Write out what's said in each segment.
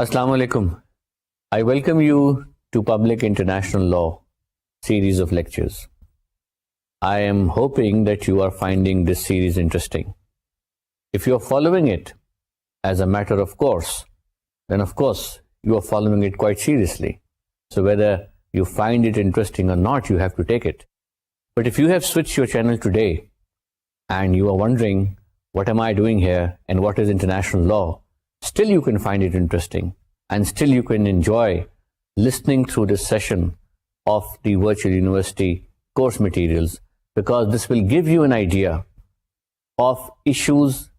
Assalamu alaikum. I welcome you to Public International Law series of lectures. I am hoping that you are finding this series interesting. If you are following it as a matter of course, then of course you are following it quite seriously. So whether you find it interesting or not, you have to take it. But if you have switched your channel today and you are wondering, what am I doing here and what is international law? Still you can find it interesting and still you can enjoy listening through this session of the Virtual University course materials, because this will give you an idea of issues,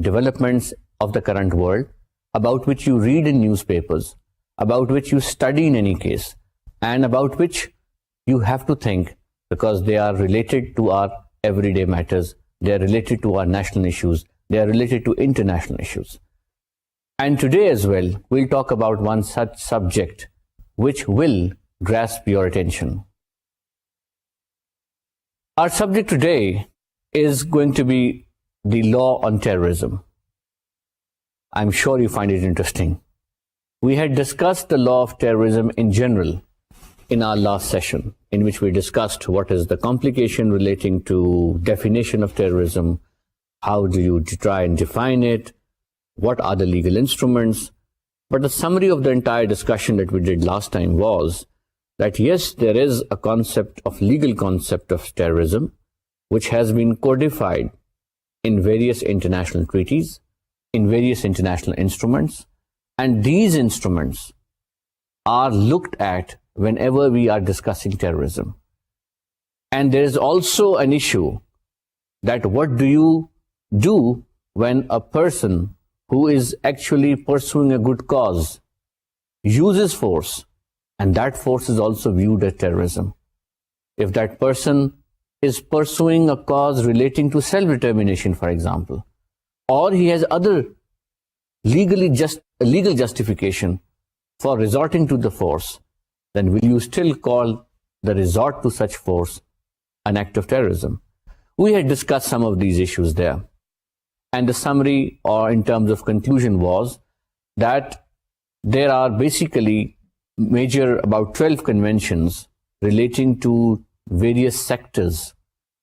developments of the current world, about which you read in newspapers, about which you study in any case, and about which you have to think because they are related to our everyday matters, they are related to our national issues, they are related to international issues. And today as well, we'll talk about one such subject which will grasp your attention. Our subject today is going to be the law on terrorism. I'm sure you find it interesting. We had discussed the law of terrorism in general in our last session, in which we discussed what is the complication relating to definition of terrorism, how do you try and define it, what are the legal instruments. But the summary of the entire discussion that we did last time was that yes, there is a concept of legal concept of terrorism, which has been codified in various international treaties, in various international instruments, and these instruments are looked at whenever we are discussing terrorism. And there is also an issue that what do you do when a person who is actually pursuing a good cause uses force, and that force is also viewed as terrorism. If that person is pursuing a cause relating to self-determination, for example, or he has other legal justification for resorting to the force, then will you still call the resort to such force an act of terrorism? We had discussed some of these issues there. And the summary, or in terms of conclusion, was that there are basically about 12 conventions relating to various sectors.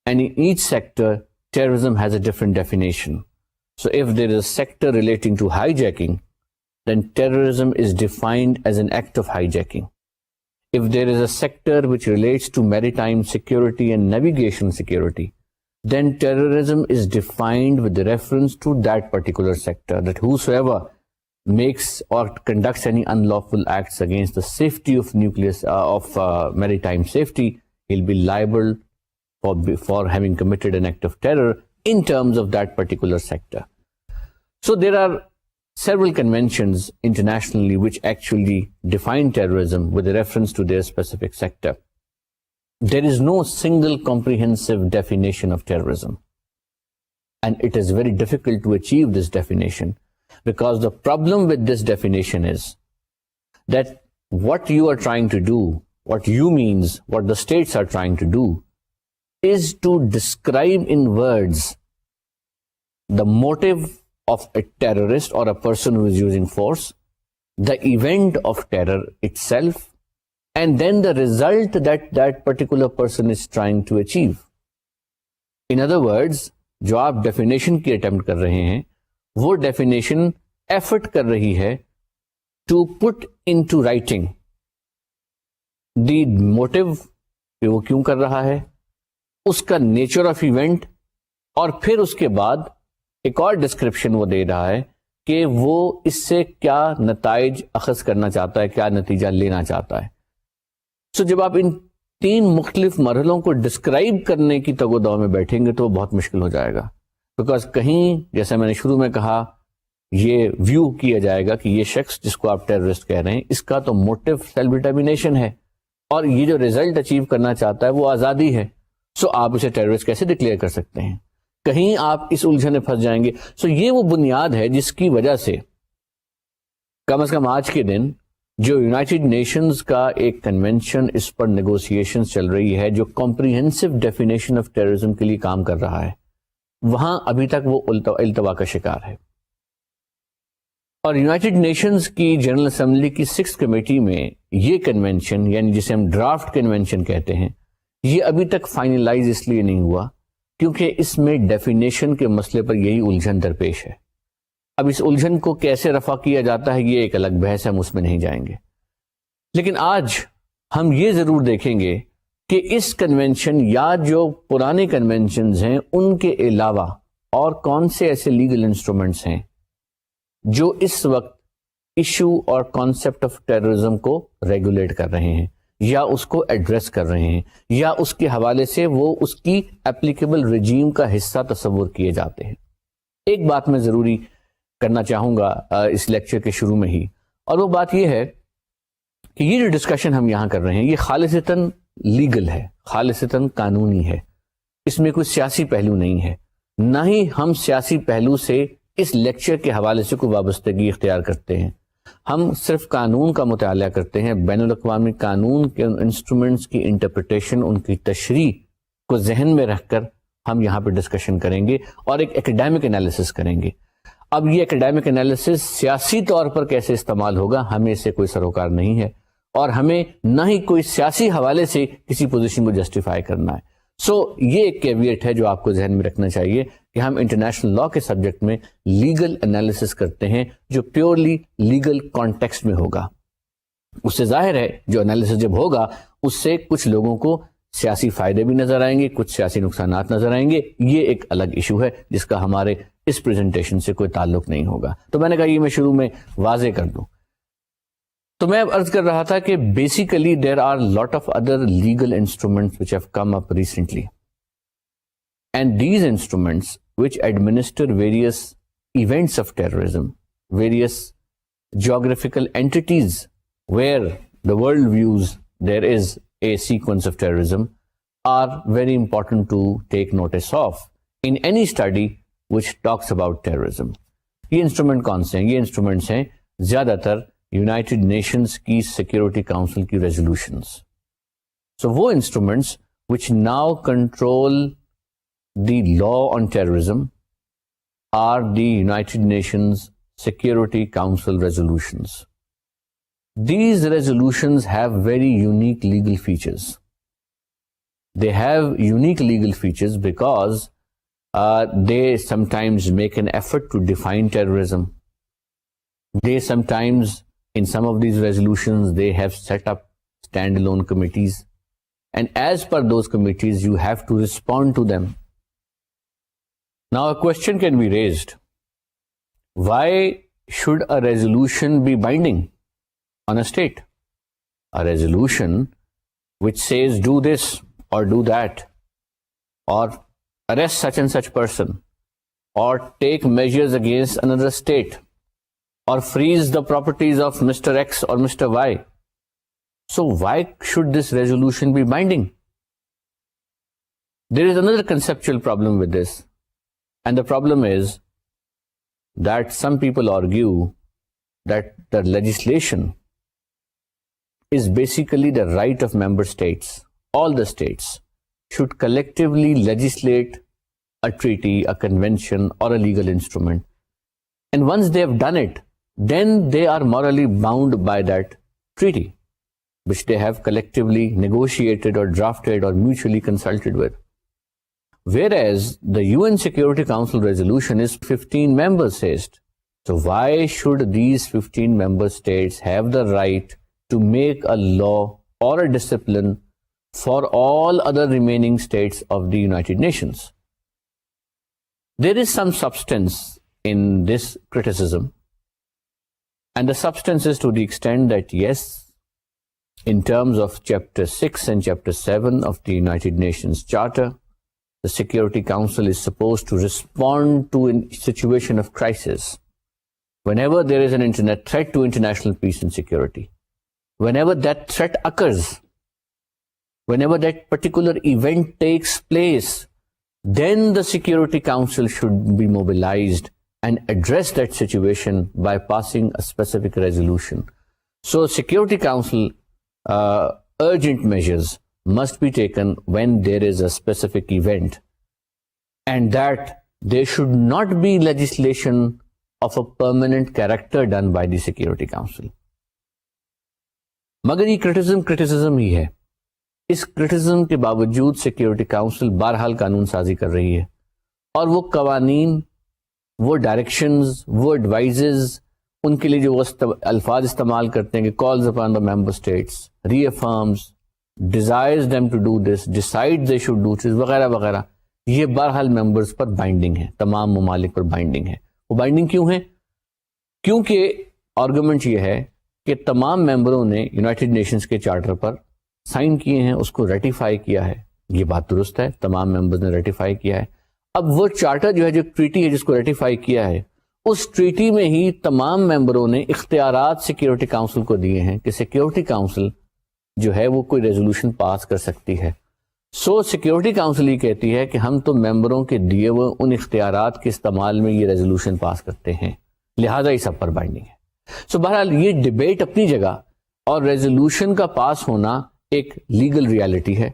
And in each sector, terrorism has a different definition. So if there is a sector relating to hijacking, then terrorism is defined as an act of hijacking. If there is a sector which relates to maritime security and navigation security, then terrorism is defined with the reference to that particular sector, that whosoever makes or conducts any unlawful acts against the safety of maritime safety, he'll be liable for having committed an act of terror in terms of that particular sector. So there are several conventions internationally which actually define terrorism with a reference to their specific sector. There is no single comprehensive definition of terrorism. And it is very difficult to achieve this definition, because the problem with this definition is that what you are trying to do, what the states are trying to do, is to describe in words the motive of a terrorist or a person who is using force, the event of terror itself, and then the result that that particular person is trying to achieve. In other words, جو آپ definition کی attempt کر رہے ہیں وہ definition effort کر رہی ہے to put in to writing the motive کہ وہ کیوں کر رہا ہے, اس کا نیچر آف ایونٹ, اور پھر اس کے بعد ایک اور ڈسکرپشن وہ دے رہا ہے کہ وہ اس سے کیا نتائج اخذ کرنا چاہتا ہے, کیا نتیجہ لینا چاہتا ہے. سو جب آپ ان تین مختلف مرحلوں کو ڈسکرائب کرنے کی تگ و دو میں بیٹھیں گے تو بہت مشکل ہو جائے گا, بیکاز کہیں جیسے میں نے شروع میں کہا یہ ویو کیا جائے گا کہ یہ شخص جس کو آپ ٹیررسٹ کہہ رہے ہیں اس کا تو موٹیو سیلف ڈٹرمینیشن ہے اور یہ جو ریزلٹ اچیو کرنا چاہتا ہے وہ آزادی ہے. سو آپ اسے ٹیررسٹ کیسے ڈکلیئر کر سکتے ہیں؟ کہیں آپ اس الجھن میں پھنس جائیں گے. سو یہ وہ بنیاد ہے جس کی وجہ سے کم از کم آج کے دن جو یونائٹڈ نیشنز کا ایک کنونشن اس پر نیگوسیشن چل رہی ہے جو کمپریہنسو ڈیفینیشن آف ٹیررزم کے لیے کام کر رہا ہے, وہاں ابھی تک وہ التوا کا شکار ہے. اور یونائٹڈ نیشنز کی جنرل اسمبلی کی 6 کمیٹی میں یہ کنونشن، یعنی جسے ہم ڈرافٹ کنونشن کہتے ہیں، یہ ابھی تک فائنلائز اس لیے نہیں ہوا کیونکہ اس میں ڈیفینیشن کے مسئلے پر یہی الجھن درپیش ہے. اب اس الجھن کو کیسے رفع کیا جاتا ہے یہ ایک الگ بحث ہے، ہم اس میں نہیں جائیں گے. لیکن آج ہم یہ ضرور دیکھیں گے کہ اس کنونشن یا جو پرانے کنونشنز ہیں ان کے علاوہ اور کون سے ایسے لیگل انسٹرومنٹس ہیں جو اس وقت ایشو اور کانسیپٹ آف ٹیررزم کو ریگولیٹ کر رہے ہیں یا اس کو ایڈریس کر رہے ہیں یا اس کے حوالے سے وہ اس کی اپلیکیبل رجیم کا حصہ تصور کیے جاتے ہیں. ایک بات میں ضروری کرنا چاہوں گا اس لیکچر کے شروع میں ہی، اور وہ بات یہ ہے کہ یہ جو ڈسکشن ہم یہاں کر رہے ہیں یہ خالصتاً لیگل ہے، خالصتاً قانونی ہے، اس میں کوئی سیاسی پہلو نہیں ہے. نہ ہی ہم سیاسی پہلو سے اس لیکچر کے حوالے سے کوئی وابستگی اختیار کرتے ہیں. ہم صرف قانون کا مطالعہ کرتے ہیں، بین الاقوامی قانون کے انسٹرومنٹس کی انٹرپریٹیشن، ان کی تشریح کو ذہن میں رکھ کر ہم یہاں پہ ڈسکشن کریں گے اور ایک ایکڈیمک انالیسس کریں گے. اب یہ ایکڈیمک انالیسس سیاسی طور پر کیسے استعمال ہوگا ہمیں اس سے کوئی سروکار نہیں ہے، اور ہمیں نہ ہی کوئی سیاسی حوالے سے کسی پوزیشن کو جسٹیفائی کرنا ہے. سو یہ ایک کیویٹ ہے جو آپ کو ذہن میں رکھنا چاہیے کہ ہم انٹرنیشنل لا کے سبجیکٹ میں لیگل انالیسس کرتے ہیں جو پیورلی لیگل کانٹیکسٹ میں ہوگا. اس سے ظاہر ہے جو انالیسس جب ہوگا اس سے کچھ لوگوں کو سیاسی فائدے بھی نظر آئیں گے، کچھ سیاسی نقصانات نظر آئیں گے. یہ ایک الگ ایشو ہے جس کا ہمارے اس پریزنٹیشن سے کوئی تعلق نہیں ہوگا. تو میں نے کہا یہ میں شروع میں واضح کر دوں. تو میں اب عرض کر رہا تھا کہ basically there are lot of other legal instruments which have come up recently, and these instruments which administer various events of terrorism, various geographical entities where the world views there is a sequence of terrorism, are very important to take notice of in any study which talks about terrorism. یہ instrument کون سے ہیں؟ یہ instruments ہیں زیادہ تر United Nations کی security council کی ریزولوشنز. سو وہ instruments which now control the law on terrorism are the United Nations Security Council resolutions. These resolutions have very unique legal features. They have unique legal features because they sometimes make an effort to define terrorism. They sometimes, in some of these resolutions, they have set up standalone committees. And as per those committees, you have to respond to them. Now, a question can be raised. Why should a resolution be binding on a state? A resolution which says do this or do that, or arrest such and such person, or take measures against another state, or freeze the properties of Mr. X or Mr. Y. So why should this resolution be binding? There is another conceptual problem with this, and the problem is that some people argue that the legislation is basically the right of member states. All the states should collectively legislate a treaty, a convention, or a legal instrument. And once they have done it, then they are morally bound by that treaty, which they have collectively negotiated or drafted or mutually consulted with. Whereas the UN Security Council resolution is 15 member states. So why should these 15 member states have the right to make a law or a discipline for all other remaining states of the United Nations? There is some substance in this criticism. And the substance is to the extent that yes, in terms of Chapter 6 and Chapter 7 of the United Nations Charter, the Security Council is supposed to respond to a situation of crisis. Whenever there is an internet threat to international peace and security, whenever that threat occurs, whenever that particular event takes place, then the Security Council should be mobilized and address that situation by passing a specific resolution. So Security Council urgent measures must be taken when there is a specific event, and that there should not be legislation of a permanent character done by the Security Council. مگر یہ criticism ہی ہے. اس criticism کے باوجود security council بہرحال قانون سازی کر رہی ہے, اور وہ قوانین, وہ ڈائریکشنز, وہ ایڈوائزز, ان کے لیے جو وہ الفاظ استعمال کرتے ہیں کہ calls upon the member states, reaffirms, desires them to do this, decides they should do this, وغیرہ وغیرہ, یہ بہرحال ممبرز پر بائنڈنگ ہے, تمام ممالک پر بائنڈنگ ہے. وہ بائنڈنگ کیوں ہے؟ کیونکہ آرگومنٹ یہ ہے کہ تمام ممبروں نے یونائٹڈ نیشنز کے چارٹر پر سائن کیے ہیں, اس کو ریٹیفائی کیا ہے. یہ بات درست ہے, تمام ممبرز نے ریٹیفائی کیا ہے. اب وہ چارٹر جو ہے, جو ٹریٹی ہے جس کو ریٹیفائی کیا ہے, اس ٹریٹی میں ہی تمام ممبروں نے اختیارات سیکیورٹی کاؤنسل کو دیے ہیں کہ سیکیورٹی کاؤنسل جو ہے وہ کوئی ریزولوشن پاس کر سکتی ہے. سو سیکیورٹی کاؤنسل یہ کہتی ہے کہ ہم تو ممبروں کے دیے ہوئے ان اختیارات کے استعمال میں یہ ریزولوشن پاس کرتے ہیں, لہذا یہ سب پر بائنڈنگ ہے. سو بہرحال یہ ڈبیٹ اپنی جگہ, اور ریزولوشن کا پاس ہونا ایک لیگل ریالٹی ہے.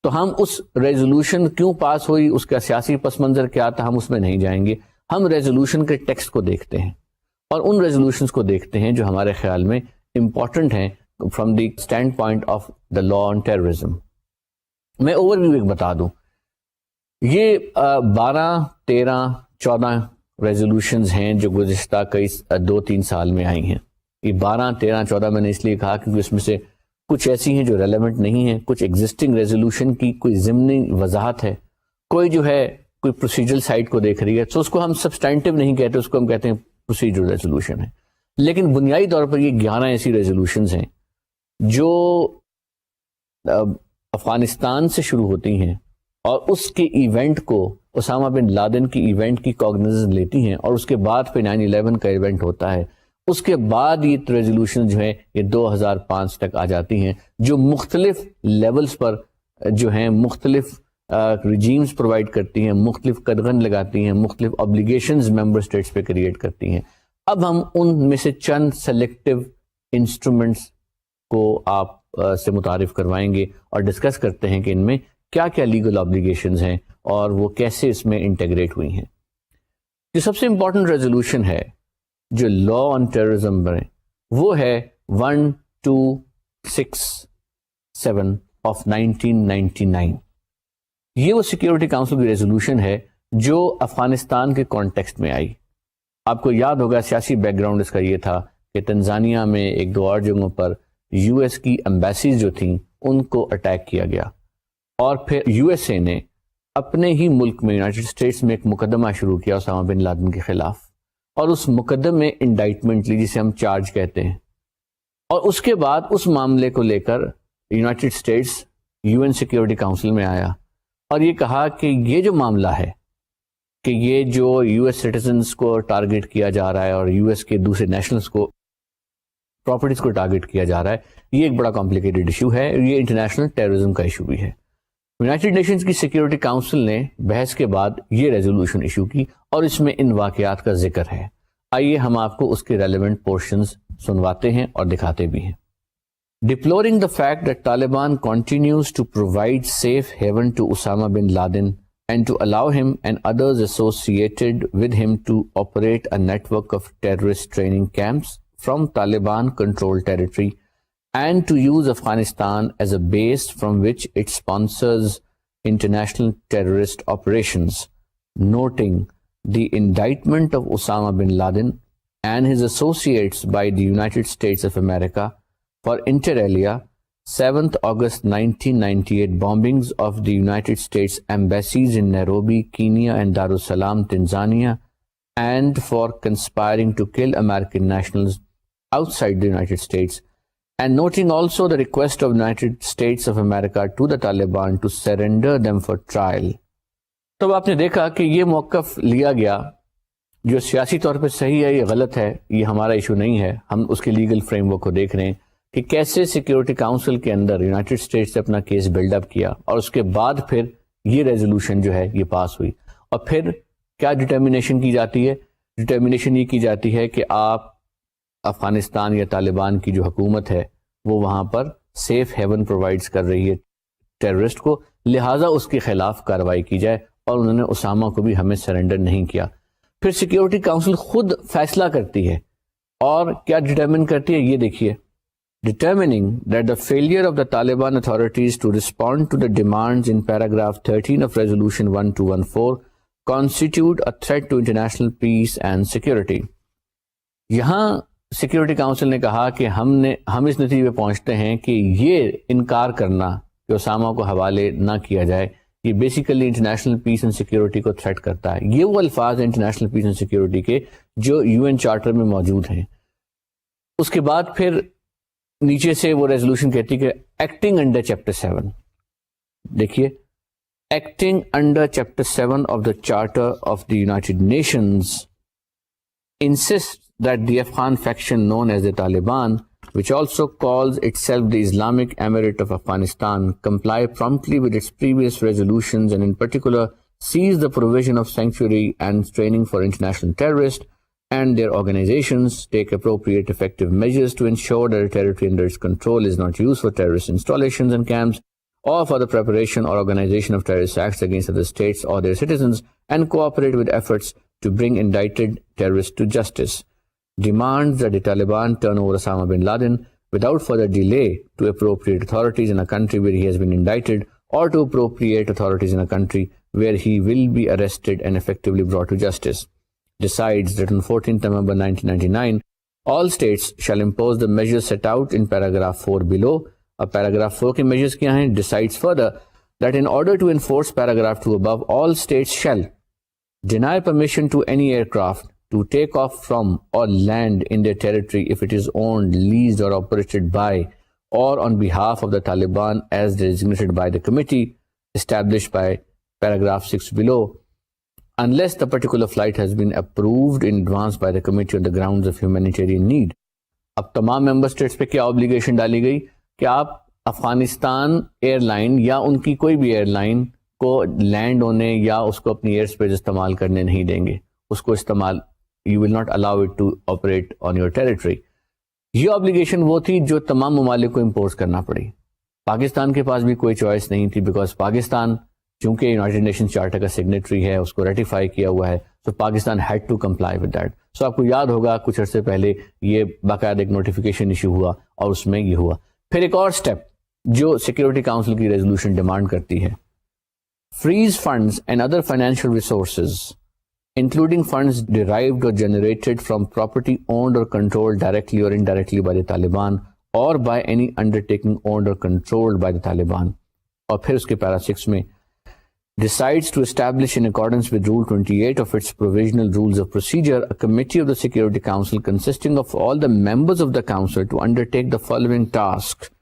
تو ہم اس ریزولوشن کیوں پاس ہوئی, اس کا سیاسی پس منظر کیا تھا, ہم اس میں نہیں جائیں گے. ہم ریزولوشن کے ٹیکسٹ کو دیکھتے ہیں, اور ان ریزولوشنز کو دیکھتے ہیں جو ہمارے خیال میں امپورٹنٹ ہیں from the stand point of the law on terrorism. میں اوور ویو ایک بتا دوں. یہ 12, 13, 14 ریزولوشنز ہیں جو گزشتہ کئی 2-3 سال میں آئی ہیں. یہ 12, 13, 14 میں نے اس لیے کہا کیونکہ اس میں سے کچھ ایسی ہیں جو ریلیونٹ نہیں ہیں, کچھ ایگزسٹنگ ریزولوشن کی کوئی ضمنی وضاحت ہے, کوئی جو ہے کوئی پروسیجرل سائٹ کو دیکھ رہی ہے, تو اس کو ہم سبسٹینٹیو نہیں کہتے, اس کو ہم کہتے ہیں پروسیجرل ریزولوشن ہے. لیکن بنیادی طور پر یہ 11 ایسی ریزولوشنز ہیں جو افغانستان سے شروع ہوتی ہیں, اور اس کے ایونٹ کو, اسامہ بن لادن کی ایونٹ کی کوگنیزنس لیتی ہیں, اور اس کے بعد پھر 9/11 کا ایونٹ ہوتا ہے. اس کے بعد یہ ریزولوشن جو ہیں یہ 2005 تک آ جاتی ہیں, جو مختلف لیولز پر جو ہیں مختلف ریجیمز پرووائڈ کرتی ہیں, مختلف قدغن لگاتی ہیں, مختلف آبلیگیشنز ممبر اسٹیٹس پہ کریٹ کرتی ہیں. اب ہم ان میں سے چند سلیکٹیو انسٹرومنٹس کو آپ سے متعارف کروائیں گے اور ڈسکس کرتے ہیں کہ ان میں کیا کیا لیگل آبلیگیشنز ہیں اور وہ کیسے اس میں انٹیگریٹ ہوئی ہیں. جو سب سے امپورٹنٹ ریزولوشن ہے جو لا آن ٹیررزم میں, وہ ہے 1267 آف 1999. یہ وہ سیکیورٹی کاؤنسل کی ریزولوشن ہے جو افغانستان کے کانٹیکسٹ میں آئی. آپ کو یاد ہوگا سیاسی بیک گراؤنڈ اس کا یہ تھا کہ تنزانیہ میں 1-2 اور جگہوں پر یو ایس کی ایمبیسیز جو تھیں ان کو اٹیک کیا گیا, اور پھر یو ایس اے نے اپنے ہی ملک میں یونائٹڈ اسٹیٹس میں ایک مقدمہ شروع کیا اسامہ بن لادن کے خلاف, اور اس مقدمے میں انڈائٹمنٹ لی جسے ہم چارج کہتے ہیں. اور اس کے بعد اس معاملے کو لے کر United States U N security council میں آیا اور یہ کہا کہ یہ جو معاملہ ہے کہ یہ جو یو ایس سٹیزنس کو ٹارگٹ کیا جا رہا ہے اور یو ایس کے دوسرے نیشنلز کو پراپرٹیز کو ٹارگٹ کیا جا رہا ہے, یہ ایک بڑا کمپلیکیٹڈ ایشو ہے, یہ انٹرنیشنل ٹیررزم کا ایشو بھی ہے. یونائٹڈ نیشنز کی سیکیورٹی کاؤنسل نے بحث کے بعد یہ ریزولوشن ایشو کی, اور اس میں ان واقعات کا ذکر ہے. آئیے ہم آپ کو اس کے ریلیونٹ پورشنز سنواتے ہیں اور دکھاتے بھی ہیں. Deploring the fact that Taliban continues to provide safe haven to Osama bin Laden and to allow him and others associated with him to operate a network of terrorist training camps from Taliban-controlled territory and to use Afghanistan as a base from which it sponsors international terrorist operations, noting the indictment of Osama bin Laden and his associates by the United States of America for inter alia 7th August 1998 bombings of the United States embassies in Nairobi, Kenya and Dar es Salaam, Tanzania, and for conspiring to kill American nationals outside the United States, and noting also the request of United States of America to the Taliban to surrender them for trial. تو آپ نے دیکھا کہ یہ موقف لیا گیا جو سیاسی طور پہ صحیح ہے, یہ غلط ہے, یہ ہمارا ایشو نہیں ہے. ہم اس کے لیگل فریم ورک کو دیکھ رہے ہیں کہ کیسے سیکیورٹی کاؤنسل کے اندر یونائٹڈ اسٹیٹس نے اپنا کیس بلڈ اپ کیا, اور اس کے بعد پھر یہ ریزولوشن جو ہے یہ پاس ہوئی. اور پھر کیا ڈٹرمینیشن کی جاتی ہے؟ ڈٹرمینیشن یہ کی جاتی ہے کہ آپ افغانستان یا طالبان کی جو حکومت ہے وہ وہاں پر سیف ہیون پرووائڈز کر رہی ہے ٹیررسٹ کو, لہٰذا اس کے خلاف کارروائی کی جائے, اور انہوں نے اسامہ کو بھی ہمیں سرنڈر نہیں کیا. پھر سیکیورٹی کاؤنسل خود فیصلہ کرتی ہے اور کیا ڈٹرمن کرتی ہے یہ دیکھیے. Determining that the failure of the Taliban authorities to respond to the demands in paragraph 13 of Resolution 1214 constitute a threat to international peace and security. یہاں سیکیورٹی کاؤنسل نے کہا کہ ہم اس نتیجے پہ پہنچتے ہیں کہ یہ انکار کرنا کہ اسامہ کو حوالے نہ کیا جائے یہ basically international peace and security کو تھریٹ کرتا ہے. یہ وہ الفاظ ہیں انٹرنیشنل پیس اینڈ سیکیورٹی کے جو UN چارٹر میں موجود ہیں. اس کے بعد پھر نیچے سے وہ ریزولوشن کہتی کہ ایکٹنگ انڈر چیپٹر 7 دیکھیے acting under chapter 7 of the charter of the United nations insist that the Afghan faction known as the Taliban, which also calls itself the Islamic Emirate of Afghanistan, comply promptly with its previous resolutions and in particular cease the provision of sanctuary and training for international terrorists and their organizations, take appropriate effective measures to ensure that the territory under its control is not used for terrorist installations and camps or for the preparation or organization of terrorist acts against other states or their citizens, and cooperate with efforts to bring indicted terrorists to justice. Demands that the Taliban turn over Osama bin Laden without further delay to appropriate authorities in a country where he has been indicted or to appropriate authorities in a country where he will be arrested and effectively brought to justice. Decides that on 14th November 1999, all states shall impose the measures set out in paragraph 4 below. Paragraph 4 کے measures کیا ہیں؟ Decides further that in order to enforce paragraph 2 above, all states shall deny permission to any aircraft to take off from or land in their territory if it is owned, leased or operated by or on behalf of the Taliban as designated by the committee established by paragraph 6 below, unless the particular flight has been approved in advance by the committee on the grounds of humanitarian need. اب تمام member states پہ کیا obligation ڈالی گئی کہ آپ Afghanistan air line یا ان کی کوئی بھی ایئر لائن کو لینڈ ہونے یا اس کو اپنی ایئر اسپیس استعمال کرنے نہیں دیں گے. اس کو استعمال you will not allow it to operate on your territory. یہ obligation وہ تھی جو تمام ممالک کو امپوز کرنا پڑی. پاکستان کے پاس بھی کوئی چوائس نہیں تھی بیکاز پاکستان چونکہ یونائٹڈ نیشنز چارٹر کا سگنیٹری ہے اس کو ریٹیفائی کیا ہوا ہے so Pakistan had to comply with that. so آپ کو یاد ہوگا کچھ عرصے پہلے یہ باقاعدہ ایک نوٹیفیکیشن ایشو ہوا اور اس میں یہ ہوا. پھر ایک اور اسٹیپ جو سیکیورٹی کاؤنسل کی ریزولوشن ڈیمانڈ کرتی ہے freeze funds and other financial resources including funds derived or generated from property owned or controlled directly or indirectly by the Taliban or by any undertaking owned or controlled by the Taliban. اور پھر اس کے پیرا 6 میں decides to establish in accordance with Rule 28 of its provisional rules of procedure a committee of the Security Council consisting of all the members of the Council to undertake the following tasks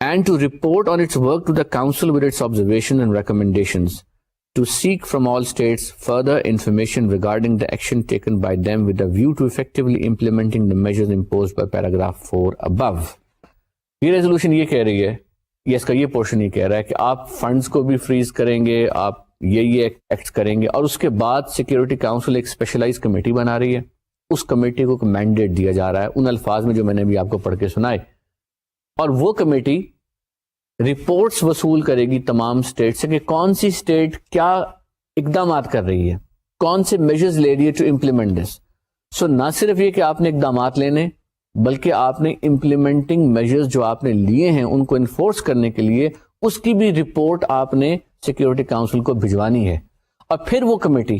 and to report on its work to the Council with its observations and recommendations. To seek from all states further information regarding the action taken by them with a view to effectively implementing the measures imposed by paragraph 4 above. یہ resolution یہ کہہ رہی ہے یہ اس کا یہ portion یہ کہہ رہا ہے کہ آپ فنڈز کو بھی فریز کریں گے آپ یہ ایکٹس کریں گے اور اس کے بعد سیکیورٹی کاؤنسل ایک اسپیشلائز کمیٹی بنا رہی ہے. اس کمیٹی کو مینڈیٹ دیا جا رہا ہے ان الفاظ میں جو میں نے بھی آپ کو پڑھ کے سنائے اور وہ کمیٹی رپورٹس وصول کرے گی تمام اسٹیٹ سے کہ کون سی اسٹیٹ کیا اقدامات کر رہی ہے کون سے میجرز لے رہی ہے ٹو امپلیمنٹ دس. سو نہ صرف یہ کہ آپ نے اقدامات لینے بلکہ آپ نے امپلیمنٹنگ میجرز جو آپ نے لیے ہیں ان کو انفورس کرنے کے لیے اس کی بھی رپورٹ آپ نے سیکیورٹی کاؤنسل کو بھجوانی ہے. اور پھر وہ کمیٹی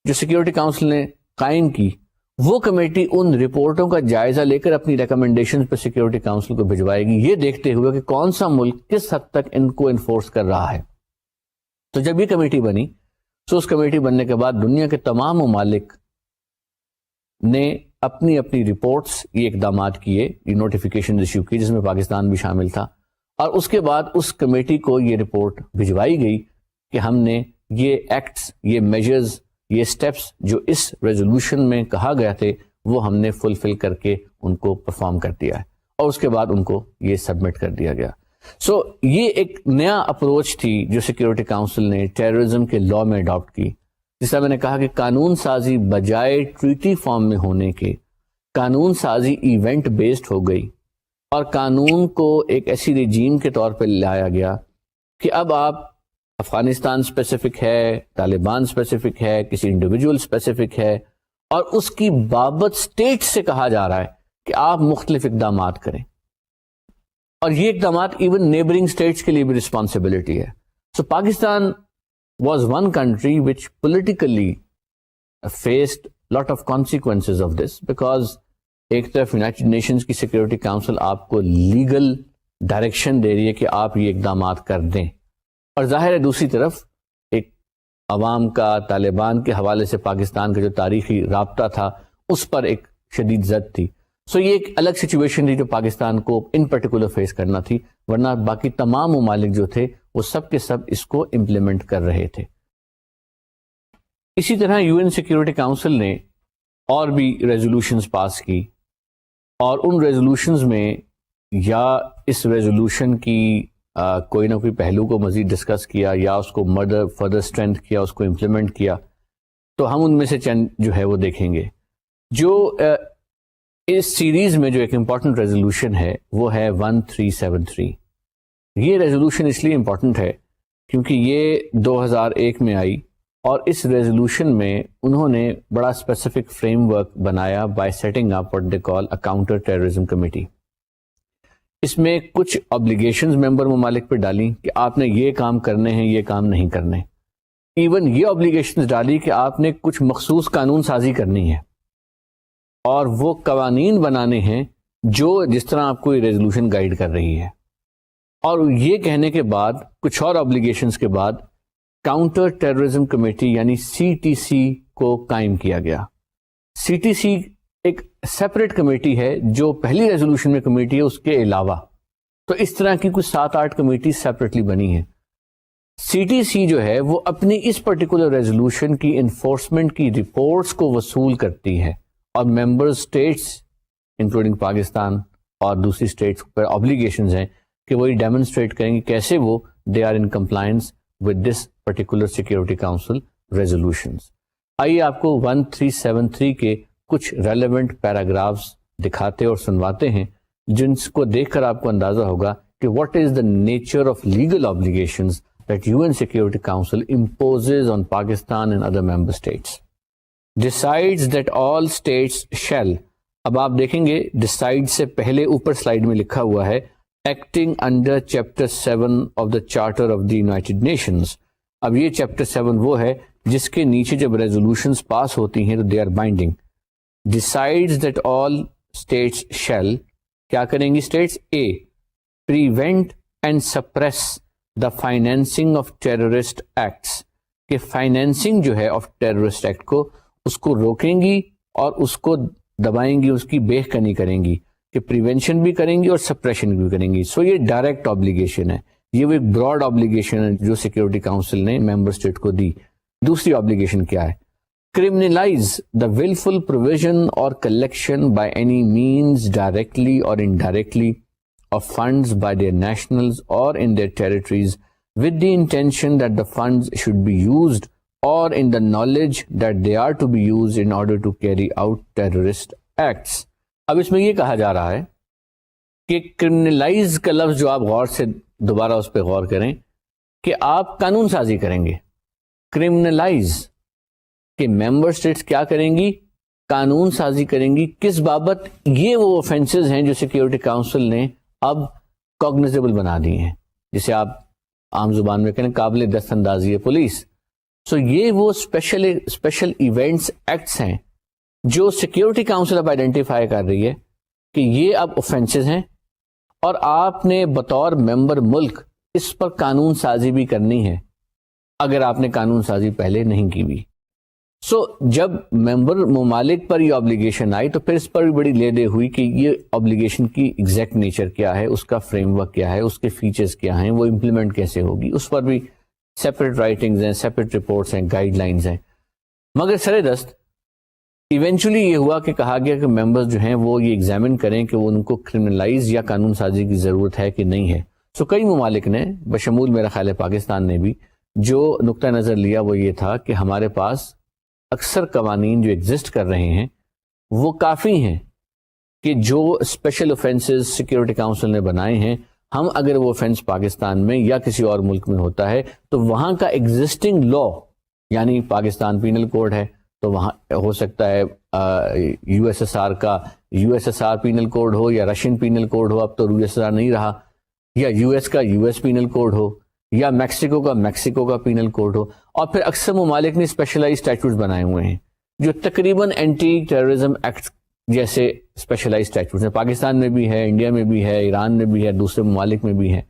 جو سیکیورٹی کاؤنسل نے قائم کی وہ کمیٹی ان رپورٹوں کا جائزہ لے کر اپنی ریکمنڈیشن پہ سیکیورٹی کاؤنسل کو بھجوائے گی یہ دیکھتے ہوئے کہ کون سا ملک کس حد تک ان کو انفورس کر رہا ہے. تو جب یہ کمیٹی بنی تو اس کمیٹی بننے کے بعد دنیا کے تمام ممالک نے اپنی اپنی رپورٹس یہ اقدامات کیے یہ نوٹیفیکیشن ایشو کی جس میں پاکستان بھی شامل تھا اور اس کے بعد اس کمیٹی کو یہ رپورٹ بھجوائی گئی کہ ہم نے یہ ایکٹس یہ میجرز یہ سٹیپس جو اس ریزولوشن میں کہا گیا تھے وہ ہم نے فلفل کر کے ان کو پرفارم کر دیا ہے اور اس کے بعد ان کو یہ سبمٹ کر دیا گیا. سو یہ ایک نیا اپروچ تھی جو سیکیورٹی کاؤنسل نے ٹیررزم کے لاء میں اڈاپٹ کی. جس طرح میں نے کہا کہ قانون سازی بجائے ٹریٹی فارم میں ہونے کے قانون سازی ایونٹ بیسڈ ہو گئی اور قانون کو ایک ایسی رجیم کے طور پہ لایا گیا کہ اب آپ افغانستان اسپیسیفک ہے، طالبان اسپیسیفک ہے، کسی انڈیویجول اسپیسیفک ہے، اور اس کی بابت اسٹیٹ سے کہا جا رہا ہے کہ آپ مختلف اقدامات کریں، اور یہ اقدامات ایون نیبرنگ اسٹیٹس کے لیے بھی رسپانسبلٹی ہے. So Pakistan was one country which politically faced lot of consequences of this, because ایک طرف یونائٹڈ نیشنز کی سیکورٹی کاؤنسل آپ کو لیگل ڈائریکشن دے رہی ہے کہ آپ یہ اقدامات کر دیں، اور ظاہر ہے دوسری طرف ایک عوام کا طالبان کے حوالے سے پاکستان کا جو تاریخی رابطہ تھا اس پر ایک شدید زد تھی. سو یہ ایک الگ سچویشن تھی جو پاکستان کو ان پرٹیکولر فیس کرنا تھی، ورنہ باقی تمام ممالک جو تھے وہ سب کے سب اس کو امپلیمنٹ کر رہے تھے. اسی طرح یو این سیکورٹی کاؤنسل نے اور بھی ریزولوشنز پاس کی، اور ان ریزولوشنز میں یا اس ریزولوشن کی کوئی نہ کوئی پہلو کو مزید ڈسکس کیا، یا اس کو فردر اسٹرینتھ کیا، اس کو امپلیمنٹ کیا. تو ہم ان میں سے چند جو ہے وہ دیکھیں گے. جو اس سیریز میں جو ایک امپورٹنٹ ریزولوشن ہے وہ ہے 1373. یہ ریزولوشن اس لیے امپورٹنٹ ہے کیونکہ یہ 2001 میں آئی، اور اس ریزولوشن میں انہوں نے بڑا اسپیسیفک فریم ورک بنایا by setting up what they call a counter terrorism committee. اس میں کچھ آبلیگیشنز ممبر ممالک پہ ڈالی کہ آپ نے یہ کام کرنے ہیں، یہ کام نہیں کرنے. ایون یہ آبلیگیشنز ڈالی کہ آپ نے کچھ مخصوص قانون سازی کرنی ہے، اور وہ قوانین بنانے ہیں جو جس طرح آپ کو یہ ریزولوشن گائیڈ کر رہی ہے. اور یہ کہنے کے بعد کچھ اور آبلیگیشنز کے بعد کاؤنٹر ٹیررزم کمیٹی یعنی CTC کو قائم کیا گیا. CTC ایک سیپریٹ کمیٹی ہے جو پہلی ریزولوشن میں کمیٹی ہے اس کے علاوہ. تو اس طرح کی کچھ 7-8 کمیٹی سیپریٹلی بنی ہیں. CTC جو ہے وہ اپنی اس پرٹیکولر ریزولوشن کی انفورسمنٹ کی رپورٹس کو وصول کرتی ہے، اور ممبر اسٹیٹس انکلوڈنگ پاکستان اور دوسری اسٹیٹس پر آبلیگیشنز ہیں کہ وہ یہ ڈیمونسٹریٹ کریں گے کیسے وہ they are in compliance with this particular security council resolutions. آئیے آپ کو 1373 کے کچھ ریلیونٹ پیراگرافز دکھاتے اور سنواتے ہیں جن کو دیکھ کر آپ کو اندازہ ہوگا کہ what is the nature of legal obligations that UN Security Council imposes on Pakistan and other member states. Decides that all states shall. اب آپ دیکھیں گے decide سے پہلے اوپر سلائیڈ میں لکھا ہوا ہے acting under chapter 7 of the Charter of the United Nations. اب یہ چیپٹر 7 وہ ہے جس کے نیچے جب ریزولوشنز پاس ہوتی ہیں تو they are binding. Decides that all states shall. کیا کریں گی states? A. Prevent and suppress the financing of terrorist acts. کہ فائنینسنگ جو ہے آف ٹیررسٹ ایکٹ کو اس کو روکیں گی اور اس کو دبائیں گی، اس کی بے کنی کریں گی کہ پریونشن بھی کریں گی اور سپریشن بھی کریں گی. سو یہ ڈائریکٹ آبلیگیشن ہے، یہ وہ ایک براڈ آبلیگیشن ہے جو سیکورٹی کاؤنسل نے ممبر اسٹیٹ کو دی. دوسری آبلیگیشن کیا ہے؟ criminalize the willful provision or collection by any means directly or indirectly of funds by their nationals or in their territories with the intention that the funds should be used or in the knowledge that they are to be used in order to carry out terrorist acts. اب اس میں یہ کہا جا رہا ہے کہ criminalize کا لفظ جو آپ غور سے دوبارہ اس پہ غور کریں کہ آپ قانون سازی کریں گے. criminalize کہ ممبر اسٹیٹس کیا کریں گی؟ قانون سازی کریں گی. کس بابت؟ یہ وہ اوفینسز ہیں جو سیکورٹی کاؤنسل نے اب کوگنیزیبل بنا دی ہیں، جسے آپ عام زبان میں کہیں قابل دست اندازی ہے پولیس. سو یہ وہ اسپیشل ایونٹس ایکٹس ہیں جو سیکورٹی کاؤنسل اب آئیڈینٹیفائی کر رہی ہے کہ یہ اب اوفینسز ہیں، اور آپ نے بطور ممبر ملک اس پر قانون سازی بھی کرنی ہے اگر آپ نے قانون سازی پہلے نہیں کی بھی. سو جب ممبر ممالک پر یہ آبلیگیشن آئی تو پھر اس پر بھی بڑی لے دے ہوئی کہ یہ آبلیگیشن کی ایگزیکٹ نیچر کیا ہے، اس کا فریم ورک کیا ہے، اس کے فیچرز کیا ہیں، وہ امپلیمنٹ کیسے ہوگی. اس پر بھی سیپریٹ رائٹنگز ہیں، سیپریٹ رپورٹس ہیں، گائیڈ لائنز ہیں. مگر سر دست ایونچولی یہ ہوا کہ کہا گیا کہ ممبرز جو ہیں وہ یہ ایگزامن کریں کہ وہ ان کو کرمنلائز یا قانون سازی کی ضرورت ہے کہ نہیں ہے. سو کئی ممالک نے بشمول میرا خیال ہے پاکستان نے بھی جو نقطہ نظر لیا وہ یہ تھا کہ ہمارے پاس اکثر قوانین جو ایگزسٹ کر رہے ہیں وہ کافی ہیں کہ جو اسپیشل اوفینسز سیکورٹی کاؤنسل نے بنائے ہیں ہم اگر وہ offense پاکستان میں یا کسی اور ملک میں ہوتا ہے تو وہاں کا ایگزسٹنگ لا، یعنی پاکستان پینل کوڈ ہے تو وہاں ہو سکتا ہے یو ایس ایس آر کا U S S R penal code ہو یا رشین پینل کوڈ ہو، اب تو یو ایس ایس آر نہیں رہا، یا یو ایس کا یو ایس پینل کوڈ ہو، یا میکسیکو کا میکسیکو کا پینل کوڈ ہو. اور پھر اکثر ممالک نے اسپیشلائز اسٹیچوز بنائے ہوئے ہیں جو تقریباً اینٹی ٹیررزم ایکٹ جیسے اسپیشلائز اسٹیچوز ہیں. پاکستان میں بھی ہے، انڈیا میں بھی ہے، ایران میں بھی ہے، دوسرے ممالک میں بھی ہے.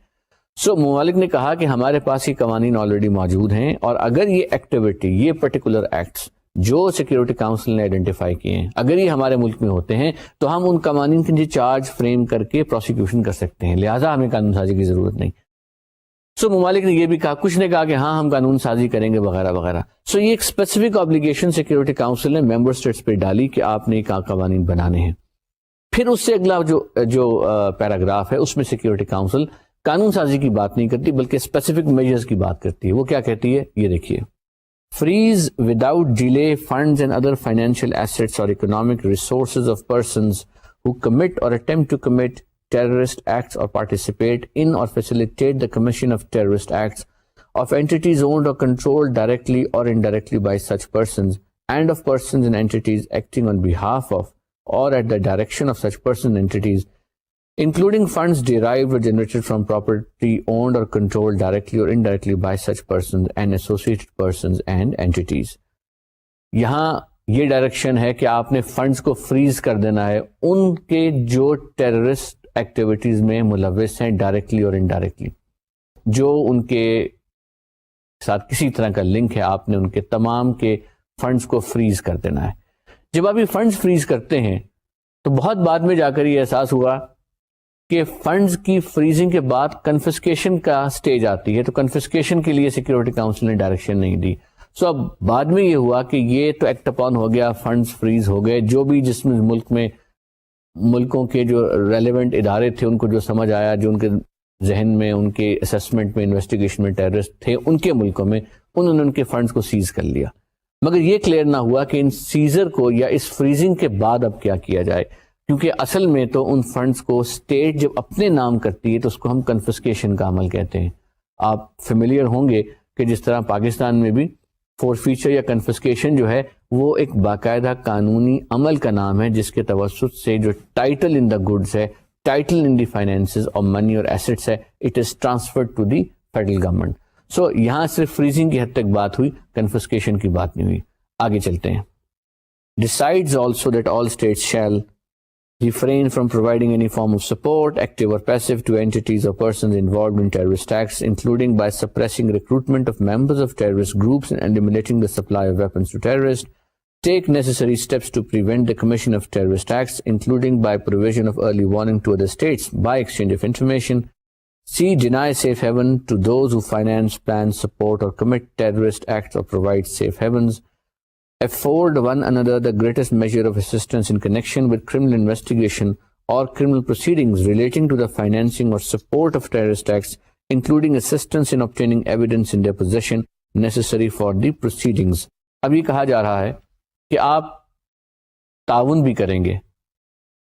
سو ممالک نے کہا کہ ہمارے پاس یہ قوانین آلریڈی موجود ہیں، اور اگر یہ ایکٹیویٹی، یہ پرٹیکولر ایکٹس جو سیکورٹی کاؤنسل نے آئیڈینٹیفائی کیے ہیں، اگر یہ ہمارے ملک میں ہوتے ہیں تو ہم ان قوانین کے چارج فریم کر کے پروسیکیوشن کر سکتے ہیں، لہٰذا ہمیں قانون سازی کی ضرورت نہیں. سو ممالک نے یہ بھی کہا، کچھ نے کہا کہ ہاں ہم قانون سازی کریں گے وغیرہ وغیرہ. سو یہ ایک اسپیسیفک آبلیگیشن سیکورٹی کاؤنسل نے ممبر اسٹیٹس پہ ڈالی کہ آپ نے قوانین بنانے ہیں. پھر اس سے اگلا جو پیراگراف ہے اس میں سیکورٹی کاؤنسل قانون سازی کی بات نہیں کرتی بلکہ اسپیسیفک میجرز کی بات کرتی ہے. وہ کیا کہتی ہے یہ دیکھیے: freeze without delay funds and other financial assets or economic resources of persons who commit or attempt to commit terrorist acts or participate in or facilitate the commission of terrorist acts of entities owned or controlled directly or indirectly by such persons and of persons and entities acting on behalf of or at the direction of such persons and entities, including funds derived or generated from property owned or controlled directly or indirectly by such persons and associated persons and entities. یہاں یہ direction ہے کہ آپ نے funds کو freeze کر دینا ہے ان کے جو ٹیررسٹ ایکٹیویٹیز میں ملوث ہیں ڈائریکٹلی اور انڈائریکٹلی، جو ان کے ساتھ کسی طرح کا لنک ہے، آپ نے ان کے تمام کے فنڈز کو فریز کر دینا ہے. جب آپ یہ فنڈز فریز کرتے ہیں تو بہت بعد میں جا کر یہ احساس ہوا کہ فنڈز کی فریزنگ کے بعد کنفسکیشن کا سٹیج آتی ہے، تو کنفسکیشن کے لیے سیکورٹی کاؤنسل نے ڈائریکشن نہیں دی. سو اب بعد میں یہ ہوا کہ یہ تو ایکٹ اپون ہو گیا، فنڈز فریز ہو گئے، جو بھی جس میں ملکوں کے جو ریلیونٹ ادارے تھے ان کو جو سمجھ آیا، جو ان کے ذہن میں، ان کے اسیسمنٹ میں، انویسٹیگیشن میں ٹیررسٹ تھے ان کے ملکوں میں، انہوں نے ان کے فنڈز کو سیز کر لیا. مگر یہ کلیئر نہ ہوا کہ ان سیزر کو یا اس فریزنگ کے بعد اب کیا کیا جائے، کیونکہ اصل میں تو ان فنڈز کو اسٹیٹ جب اپنے نام کرتی ہے تو اس کو ہم کنفسکیشن کا عمل کہتے ہیں. آپ فیملیئر ہوں گے کہ جس طرح پاکستان میں بھی فورفیچر یا کنفسکیشن جو ہے وہ ایک باقاعدہ قانونی عمل کا نام ہے، جس کے توسط سے جو ٹائٹل ان دا گڈز ہے، ٹائٹل ان دی فائنینسز اور منی اور ایسٹس ہے، it is transferred to the federal government. So یہاں صرف فریزنگ کی حد تک بات ہوئی، کنفسکیشن کی بات نہیں ہوئی. آگے چلتے ہیں. Decides also that all states shall refrain from providing any form of support, active or passive, to entities or persons involved in terrorist acts, including by suppressing recruitment of members of terrorist groups and eliminating the supply of weapons to terrorists, take necessary steps to prevent the commission of terrorist acts, including by provision of early warning to other states by exchange of information. C. Deny safe haven to those who finance, plan, support or commit terrorist acts or provide safe havens. Afford one another the greatest measure of assistance in connection with criminal investigation or criminal proceedings relating to the financing or support of terrorist acts, including assistance in obtaining evidence in their possession necessary for the proceedings. اب یہ کہا جا رہا ہے کہ آپ تعاون بھی کریں گے،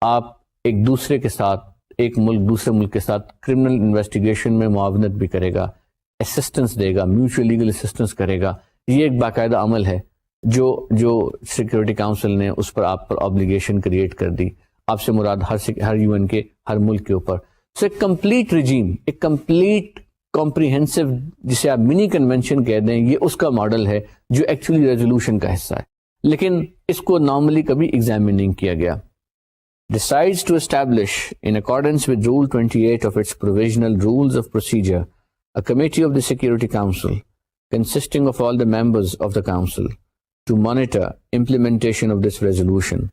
آپ ایک دوسرے کے ساتھ، ایک ملک دوسرے ملک کے ساتھ کرمنل انویسٹیگیشن میں معاونت بھی کرے گا، اسسٹنس دے گا، میوچل لیگل اسسٹنس کرے گا. یہ ایک باقاعدہ عمل ہے جو سیکورٹی کاؤنسل نے اس پر آپ پر آبلیگیشن کریٹ کر دی. آپ سے مراد ہر یو این کے ہر ملک کے اوپر. سو ایک کمپلیٹ رجیم، ایک کمپلیٹ کمپریہنسو، جسے آپ منی کنونشن کہہ دیں، یہ اس کا ماڈل ہے جو ایکچولی ریزولوشن کا حصہ ہے، لیکن اس کو نارملی کبھی ایگزامن نہیں کیا گیا. Decides to establish, in accordance with Rule 28 of its Provisional Rules of Procedure, a committee of the Security Council, consisting of all the members of the Council, to monitor implementation of this resolution,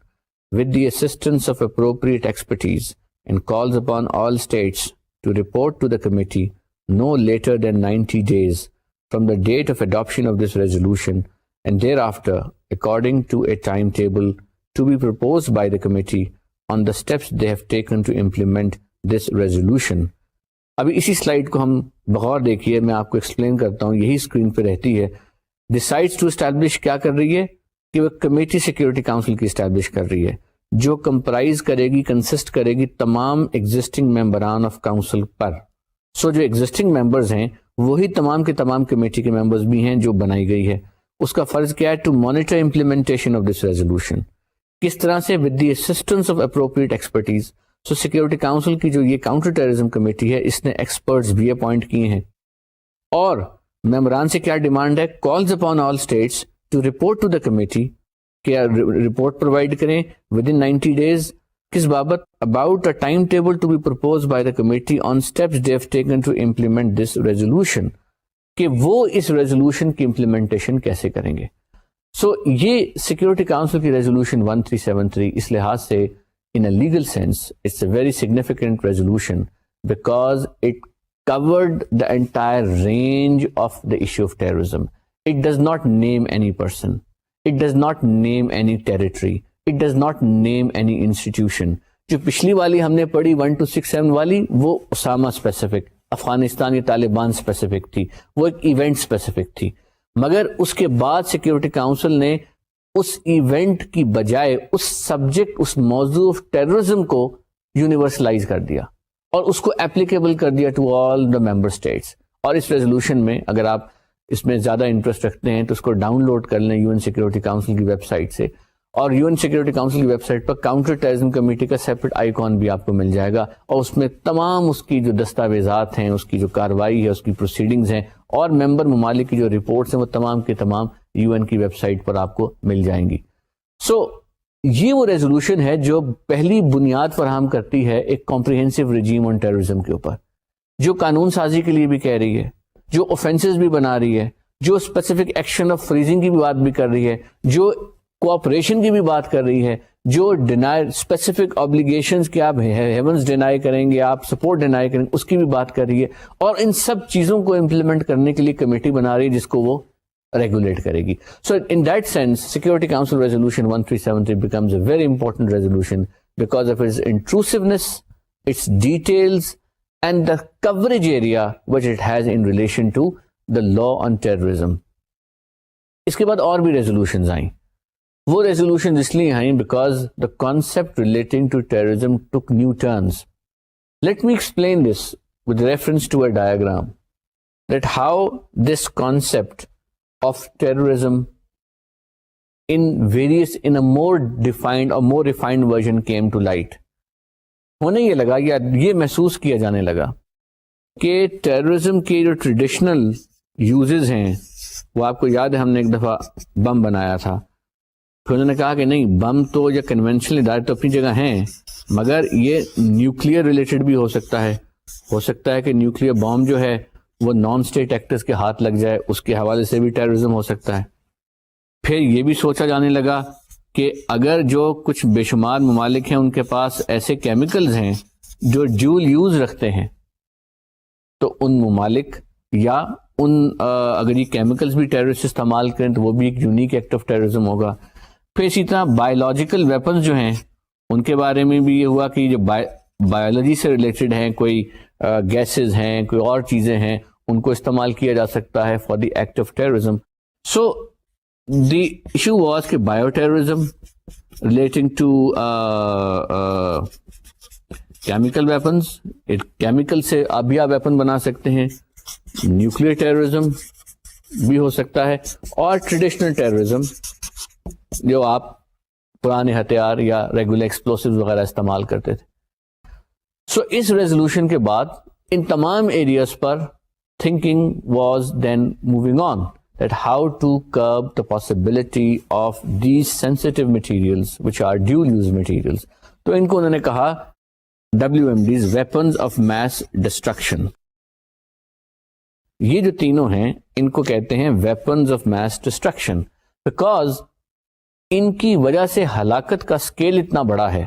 with the assistance of appropriate expertise, and calls upon all states to report to the committee no later than 90 days from the date of adoption of this resolution, and thereafter, according to a timetable to be proposed by the committee, on the steps they have taken to implement this resolution. ابھی اسی slide کو ہم بغور دیکھیے، میں آپ کو explain کرتا ہوں، یہی اسکرین پہ رہتی ہے. ڈیسائڈس ٹو اسٹیبلش کیا کر رہی ہے کہ وہ کمیٹی سیکورٹی کاؤنسل کی اسٹیبلش کر رہی ہے جو کمپرائز کرے گی، کنسسٹ کرے گی تمام ایگزسٹنگ ممبران آف کاؤنسل پر. سو جو ایگزسٹنگ ممبرز ہیں وہی تمام کے تمام کمیٹی کے ممبرز بھی ہیں جو بنائی گئی ہے. اس کا فرض کیا ہے؟ To monitor implementation of this resolution. کس طرح سے؟ With the assistance of appropriate expertise. So security council کی جو یہ کاؤنٹر ٹیررزم کمیٹی ہے اس نے ایکسپرٹس بھی اپوائنٹ کیے ہیں. اور ممبران سے کیا ڈیمانڈ ہے؟ Calls upon all states to report to the committee, کیا رپورٹ پرووائڈ کریں ود ان 90 days. کس بابت؟ About a time table to be propose by the committee on steps they have taken to implement this resolution, کہ وہ اس resolution کی implementation کیسے کریں گے. سو یہ سیکورٹی کاؤنسل کی ریزولوشن 1373 اس لحاظ سے in a legal sense it's a very significant resolution because it covered the entire range of the issue of terrorism. It does not name any person, it does not name any territory, it does not name any institution. جو پچھلی والی ہم نے پڑھی 1267 والی وہ Usama specific, Afghanistan یا Taliban specific تھی، وہ ایک ایونٹ اسپیسیفک تھی. مگر اس کے بعد سیکورٹی کاؤنسل نے اس ایونٹ کی بجائے اس سبجیکٹ، اس موضوع آف ٹیررزم کو یونیورسلائز کر دیا اور اس کو اپلیکیبل کر دیا to all the member states. اور اس ریزولوشن میں اگر آپ اس میں زیادہ انٹرسٹ رکھتے ہیں تو اس کو ڈاؤن لوڈ کر لیں UN سیکورٹی کاؤنسل کی ویب سائٹ سے، اور UN سیکورٹی کاؤنسل کی ویب سائٹ پر کاؤنٹر ٹیررزم کمیٹی کا سیپریٹ آئیکن بھی آپ کو مل جائے گا، اور اس میں تمام اس کی جو دستاویزات ہیں، اس کی جو کارروائی ہے، اس کی پروسیڈنگز ہیں اور ممبر ممالک کی جو رپورٹس ہیں وہ تمام کے تمام UN کی ویب سائٹ پر آپ کو مل جائیں گی. سو یہ وہ ریزولوشن ہے جو پہلی بنیاد فراہم کرتی ہے ایک کمپریہنسو رجیم آن ٹیررزم کے اوپر، جو قانون سازی کے لیے بھی کہہ رہی ہے، جو اوفینسز بھی بنا رہی ہے، جو اسپیسیفک ایکشن آف فریزنگ کی بھی بات بھی کر رہی ہے، جو کوآپریشن کی بھی بات کر رہی ہے، جو ڈینائی اسپیسیفک آبلیگیشنز کہ آپ ہیونز ڈینائی کریں گے، آپ سپورٹ ڈینائی کریں گے، اس کی بھی بات کر رہی ہے. اور ان سب چیزوں کو امپلیمنٹ کرنے کے لیے کمیٹی بنا رہی ہے جس کو وہ ریگولیٹ کرے گی. So in that sense security council resolution 1373 becomes a very important resolution because of its intrusiveness, its details and the coverage area which it has in relation to the law on terrorism. اس کے بعد اور بھی resolutions آئیں. وہ resolution اس لیے آئیں because the concept relating to terrorism took new turns. Let me explain this with reference to a diagram that how this concept of terrorism in a more defined or more refined version came to light. ہونے یہ لگا یا یہ محسوس کیا جانے لگا کہ ٹیررزم کے جو ٹریڈیشنل یوزز ہیں وہ آپ کو یاد ہے ہم نے ایک دفعہ بم بنایا تھا، پھر انہوں نے کہا کہ نہیں بم تو یا کنونشنل ادارے تو اپنی جگہ ہیں مگر یہ نیوکلیئر ریلیٹڈ بھی ہو سکتا ہے کہ نیوکلیئر بام جو ہے وہ نان اسٹیٹ ایکٹرز کے ہاتھ لگ جائے، اس کے حوالے سے بھی ٹیررزم ہو سکتا ہے. پھر یہ بھی سوچا جانے لگا کہ اگر جو کچھ بے شمار ممالک ہیں ان کے پاس ایسے کیمیکلز ہیں جو ڈیول یوز رکھتے ہیں تو ان ممالک یا اگر یہ کیمیکلز بھی ٹیررسٹ استعمال کریں تو وہ بھی ایک یونیک ایکٹ آف ٹیررزم ہوگا. پھر اسی طرح بایولوجیکل ویپنز جو ہیں ان کے بارے میں بھی یہ ہوا کہ جو بایولوجی سے ریلیٹڈ ہیں، کوئی گیسز ہیں، کوئی اور چیزیں ہیں، ان کو استعمال کیا جا سکتا ہے for the act of terrorism. So the issue was کہ bioterrorism relating to chemical weapons, chemical سے آپ بھی ویپن بنا سکتے ہیں، نیوکلیئر ٹیررزم بھی ہو سکتا ہے، اور ٹریڈیشنل ٹیررزم جو آپ پرانے ہتھیار یا ریگولر ایکسپلوسیوز وغیرہ استعمال کرتے تھے. سو اس ریزولوشن کے بعد ان تمام areas per thinking was then moving on that how to curb the possibility of these sensitive materials which are dual use materials. تو ان کو انہوں نے کہا WMDs, weapons of mass destruction. یہ جو تینوں ہیں ان کو کہتے ہیں weapons of mass destruction because ان کی وجہ سے ہلاکت کا سکیل اتنا بڑا ہے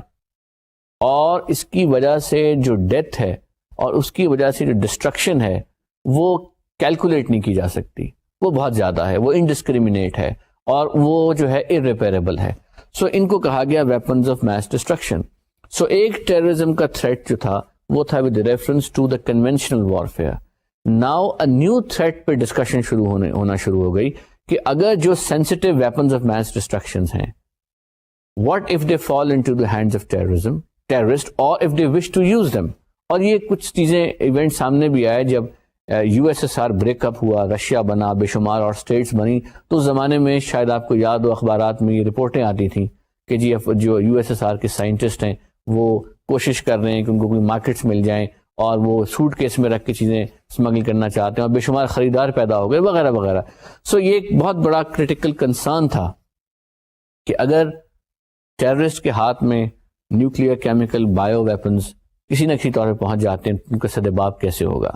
اور اس کی وجہ سے جو ڈیتھ ہے اور اس کی وجہ سے جو ڈسٹرکشن ہے وہ کیلکولیٹ نہیں کی جا سکتی، وہ بہت زیادہ ہے، وہ انڈسکریمنیٹ ہے اور وہ جو ہے irreparable ہے. سو ان کو کہا گیا weapons of mass destruction. سو ایک ٹیررزم کا تھریٹ جو تھا وہ تھا with reference to the conventional warfare. Now a new threat پہ ڈسکشن ہونا شروع ہو گئی کہ اگر جو sensitive weapons of mass destructions ہیں what if they fall into the hands of terrorists or if they wish to use them اور یہ کچھ چیزیں ایونٹ سامنے بھی آئے جب you S S are break up ہوا, رشیا بنا, بے شمار اور اسٹیٹس بنی, تو اس زمانے میں شاید آپ کو یاد ہو اخبارات میں یہ رپورٹیں آتی تھیں کہ جی جو یو ایس ایس آر کے سائنٹسٹ ہیں وہ کوشش کر رہے ہیں کہ ان کو کوئی مارکیٹس مل جائیں اور وہ سوٹ کیس میں رکھ کے چیزیں اسمگل کرنا چاہتے ہیں اور بے شمار خریدار پیدا ہو گئے وغیرہ وغیرہ. سو یہ ایک بہت بڑا کریٹیکل کنسرن تھا کہ اگر ٹیررسٹ کے ہاتھ میں نیوکلیئر, کیمیکل, بایو ویپنز کسی نہ کسی طور پہ پہنچ جاتے ہیں, ان کا سدباب کیسے ہوگا.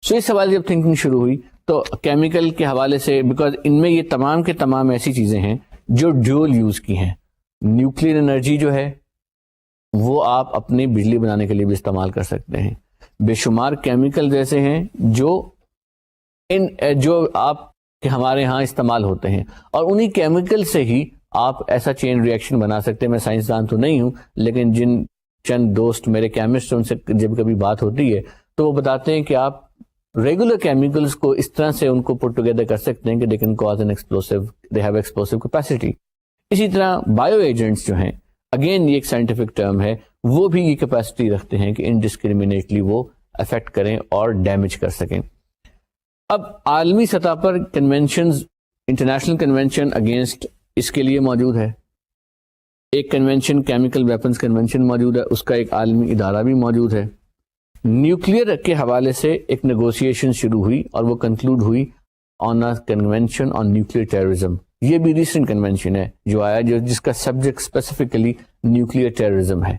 سو اس حوالے جب تھنکنگ شروع ہوئی تو کیمیکل کے حوالے سے, بیکاز ان میں یہ تمام کے تمام ایسی چیزیں ہیں جو ڈیول یوز کی ہیں. نیوکلیئر انرجی جو ہے وہ آپ اپنی بجلی بنانے کے لیے بھی استعمال کر سکتے ہیں. بے شمار کیمیکل ایسے ہیں جو آپ کے ہمارے ہاں استعمال ہوتے ہیں, اور انہی کیمیکل سے ہی آپ ایسا چین ری ایکشن بنا سکتے ہیں. میں سائنسدان تو نہیں ہوں, لیکن جن چند دوست میرے کیمسٹ ان سے جب کبھی بات ہوتی ہے تو وہ بتاتے ہیں کہ آپ ریگولر کیمیکلز کو اس طرح سے ان کو پٹ ٹوگیدر کر سکتے ہیں کہ they can cause an explosive, they have explosive capacity. اسی طرح بایو ایجنٹس جو ہیں, اگین یہ ایک سائنٹیفک ٹرم ہے, وہ بھی یہ کیپیسٹی رکھتے ہیں کہ انڈسکریمنیٹلی وہ افیکٹ کریں اور ڈیمیج کر سکیں. اب عالمی سطح پر کنونشنز, انٹرنیشنل کنونشن اگینسٹ اس کے لیے موجود ہے. ایک کنونشن کیمیکل ویپنز کنونشن موجود ہے, اس کا ایک عالمی ادارہ بھی موجود ہے. نیوکلیئر کے حوالے سے ایک نیگوسیشن شروع ہوئی اور وہ کنکلوڈ ہوئی آن اے کنونشن آن نیوکلیئر ٹیررزم. یہ بھی ریسنٹ کنونشن ہے جو آیا, جس کا سبجیکٹ اسپیسیفکلی نیوکلیئر ٹیررزم ہے.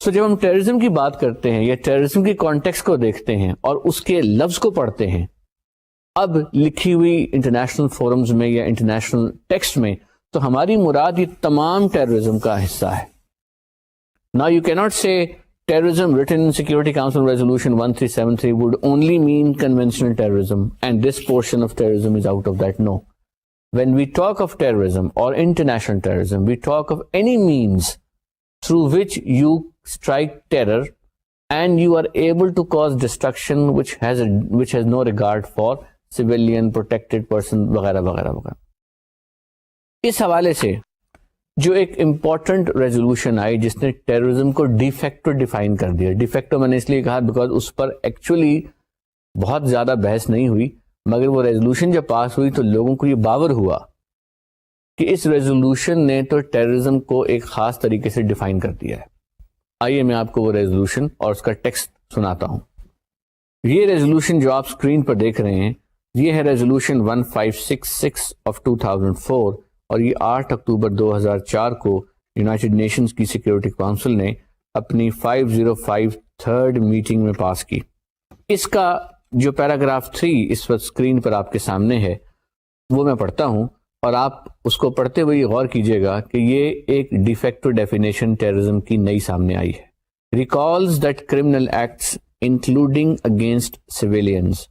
سو جب ہم ٹیررزم کی بات کرتے ہیں یا ٹیررزم کے کانٹیکسٹ کو دیکھتے ہیں اور اس کے لفظ کو پڑھتے ہیں اب لکھی ہوئی انٹرنیشنل فورمز میں یا انٹرنیشنل ٹیکسٹ میں, تو ہماری مراد یہ تمام ٹیررزم کا حصہ ہے. Now you cannot say terrorism written in Security Council Resolution 1373 would only mean conventional terrorism and this portion of terrorism is out of that. No. When we talk of terrorism or international terrorism, we talk of any means through which you strike terror and you are able to cause destruction which has no regard for civilian, protected person وغیرہ وغیرہ وغیرہ. اس حوالے سے جو ایک important resolution آئی جس نے terrorism کو ڈی فیکٹو ڈیفائن کر دیا. ڈی فیکٹو میں نے اس لیے کہا بیکاز اس پر ایکچولی بہت زیادہ بحث نہیں ہوئی, مگر وہ ریزولوشن جب پاس ہوئی تو لوگوں کو یہ باور ہوا کہ اس ریزولوشن نے تو ٹیررزم کو ایک خاص طریقے سے ڈیفائن کر دیا ہے. آئیے میں آپ کو وہ ریزولوشن اور اس کا ٹیکسٹ سناتا ہوں. یہ ریزولوشن جو آپ اسکرین پر دیکھ رہے ہیں یہ ہے ریزولوشن 1566 آف 2004, اور یہ 8 اکتوبر 2004 کو یونائٹڈ نیشنز کی سیکیورٹی کونسل نے اپنی 505 تھرڈ میٹنگ میں پاس کی. اس کا جو پیراگراف 3 اس وقت اسکرین پر آپ کے سامنے ہے وہ میں پڑھتا ہوں, اور آپ اس کو پڑھتے ہوئے غور کیجئے گا کہ یہ ایک ڈی فیکٹو ڈیفینیشن ٹیررزم کی نئی سامنے آئی ہے. Recalls that criminal acts including against civilians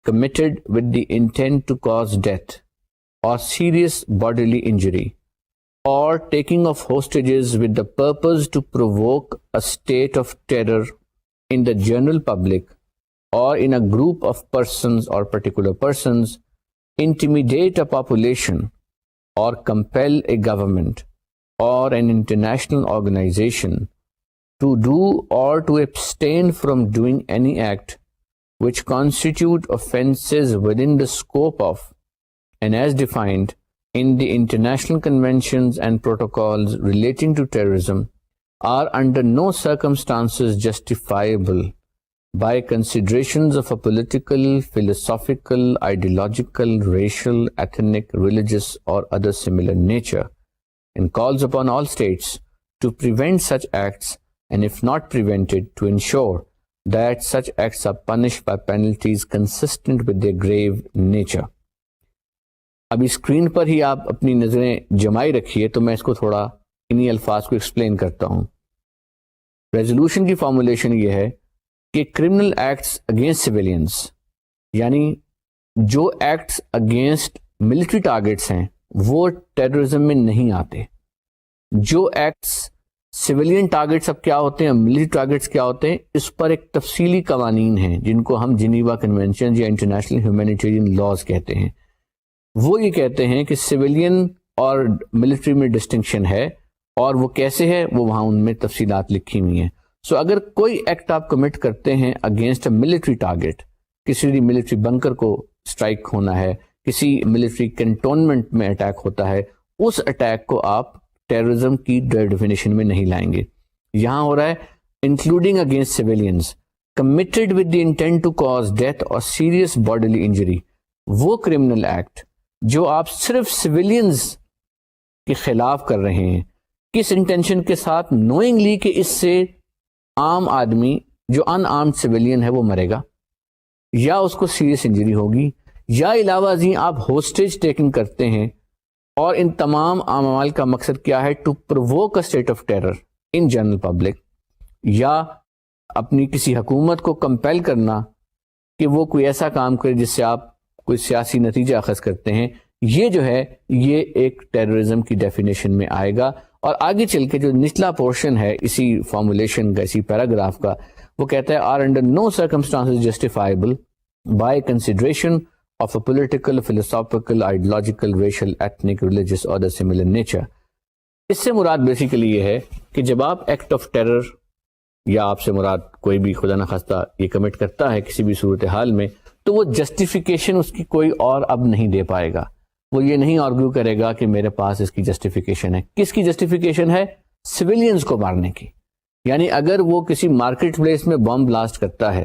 committed with the intent to cause death or serious bodily injury or taking of hostages with the purpose to provoke a state of terror in the general public or in a group of persons or particular persons, intimidate a population or compel a government or an international organization to do or to abstain from doing any act which constitute offenses within the scope of and as defined in the international conventions and protocols relating to terrorism are under no circumstances justifiable by considerations of a political, philosophical, ideological, racial, ethnic, religious or other similar nature, and calls upon all states to prevent such acts and if not prevented to ensure that such acts are punished by penalties consistent with their grave nature. ابھی screen پر ہی آپ اپنی نظریں جمائی رکھیے تو میں اس کو تھوڑا انہی الفاظ کو ایکسپلین کرتا ہوں. ریزولوشن کی فارمولیشن یہ ہے کہ کرمنل ایکٹس اگینسٹ سویلینس, یعنی جو ایکٹس اگینسٹ ملٹری ٹارگیٹس ہیں وہ ٹیررزم میں نہیں آتے. جو ایکٹس سویلین ٹارگیٹس اب کیا ہوتے ہیں, ملٹری ٹارگیٹس کیا ہوتے ہیں, اس پر ایک تفصیلی قوانین ہیں جن کو ہم جنیوا کنونشن یا انٹرنیشنل ہیومینیٹیرین لاز کہتے ہیں. وہ یہ کہتے ہیں کہ سویلین اور ملٹری میں ڈسٹنکشن ہے, اور وہ کیسے ہے وہ وہاں ان میں تفصیلات لکھی ہوئی ہیں. سو اگر کوئی ایکٹ آپ کمٹ کرتے ہیں اگینسٹ اے ملٹری ٹارگیٹ، کسی بھی ملٹری بنکر کو اسٹرائک ہونا ہے، کسی ملٹری کنٹونمنٹ میں اٹیک ہوتا ہے، اس اٹیک کو آپ ٹیررزم کی ڈیفینیشن میں نہیں لائیں گے. یہاں ہو رہا ہے including against civilians committed with the intent to cause death or serious bodily injury. وہ کرمنل ایکٹ جو آپ صرف سویلینز کے خلاف کر رہے ہیں، کس انٹینشن کے ساتھ؟ نوئنگلی کہ اس سے عام آدمی جو ان آرمڈ سویلین ہے وہ مرے گا، یا اس کو سیریس انجری ہوگی، یا علاوہ ازیں آپ ہوسٹیج ٹیکنگ کرتے ہیں، اور ان تمام اعمال کا مقصد کیا ہے؟ To provoke a state of terror in general public, یا اپنی کسی حکومت کو کمپیل کرنا کہ وہ کوئی ایسا کام کرے جس سے آپ کوئی سیاسی نتیجہ اخذ کرتے ہیں. یہ جو ہے یہ ایک ٹیررزم کی ڈیفینیشن میں آئے گا. اور آگے چل کے جو نچلا پورشن ہے اسی فارمولیشن کا، اسی پیراگراف کا، وہ کہتا ہے are under no circumstances justifiable by consideration of a political, philosophical, ideological, racial, ethnic, religious اور سملر نیچر. اس سے مراد بیسیکلی یہ ہے کہ جب آپ ایکٹ آف ٹیرر یا آپ سے مراد کوئی بھی خدا نخواستہ یہ کمٹ کرتا ہے کسی بھی صورتحال میں، تو وہ جسٹیفیکیشن اس کی کوئی اور اب نہیں دے پائے گا. وہ یہ نہیں آرگیو کرے گا کہ میرے پاس اس کی جسٹیفیکیشن ہے. کس کی جسٹیفیکیشن ہے؟ سویلینز کو مارنے کی. یعنی اگر وہ کسی مارکیٹ پلیس میں بم بلاسٹ کرتا ہے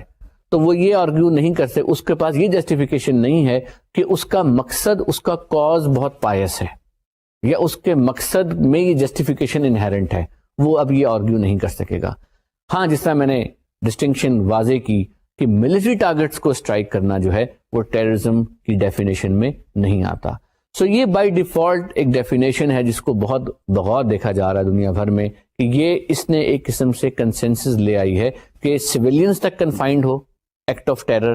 تو وہ یہ آرگیو نہیں کر سکتے، اس کے پاس یہ جسٹیفیکیشن نہیں ہے کہ اس کا مقصد، اس کا کاز بہت پائس ہے، یا اس کے مقصد میں یہ جسٹیفیکیشن انہیرنٹ ہے. وہ اب یہ آرگیو نہیں کر سکے گا. ہاں، جس طرح میں نے ڈسٹنکشن واضح کی کہ ملٹری ٹارگٹس کو اسٹرائک کرنا جو ہے وہ ٹیررزم کی ڈیفینیشن میں نہیں آتا. سو یہ بائی ڈیفالٹ ایک ڈیفینیشن ہے جس کو بہت بغور دیکھا جا رہا ہے دنیا بھر میں، کہ یہ اس نے ایک قسم سے کنسنسس لے آئی ہے کہ سویلینز تک confined who act of terror.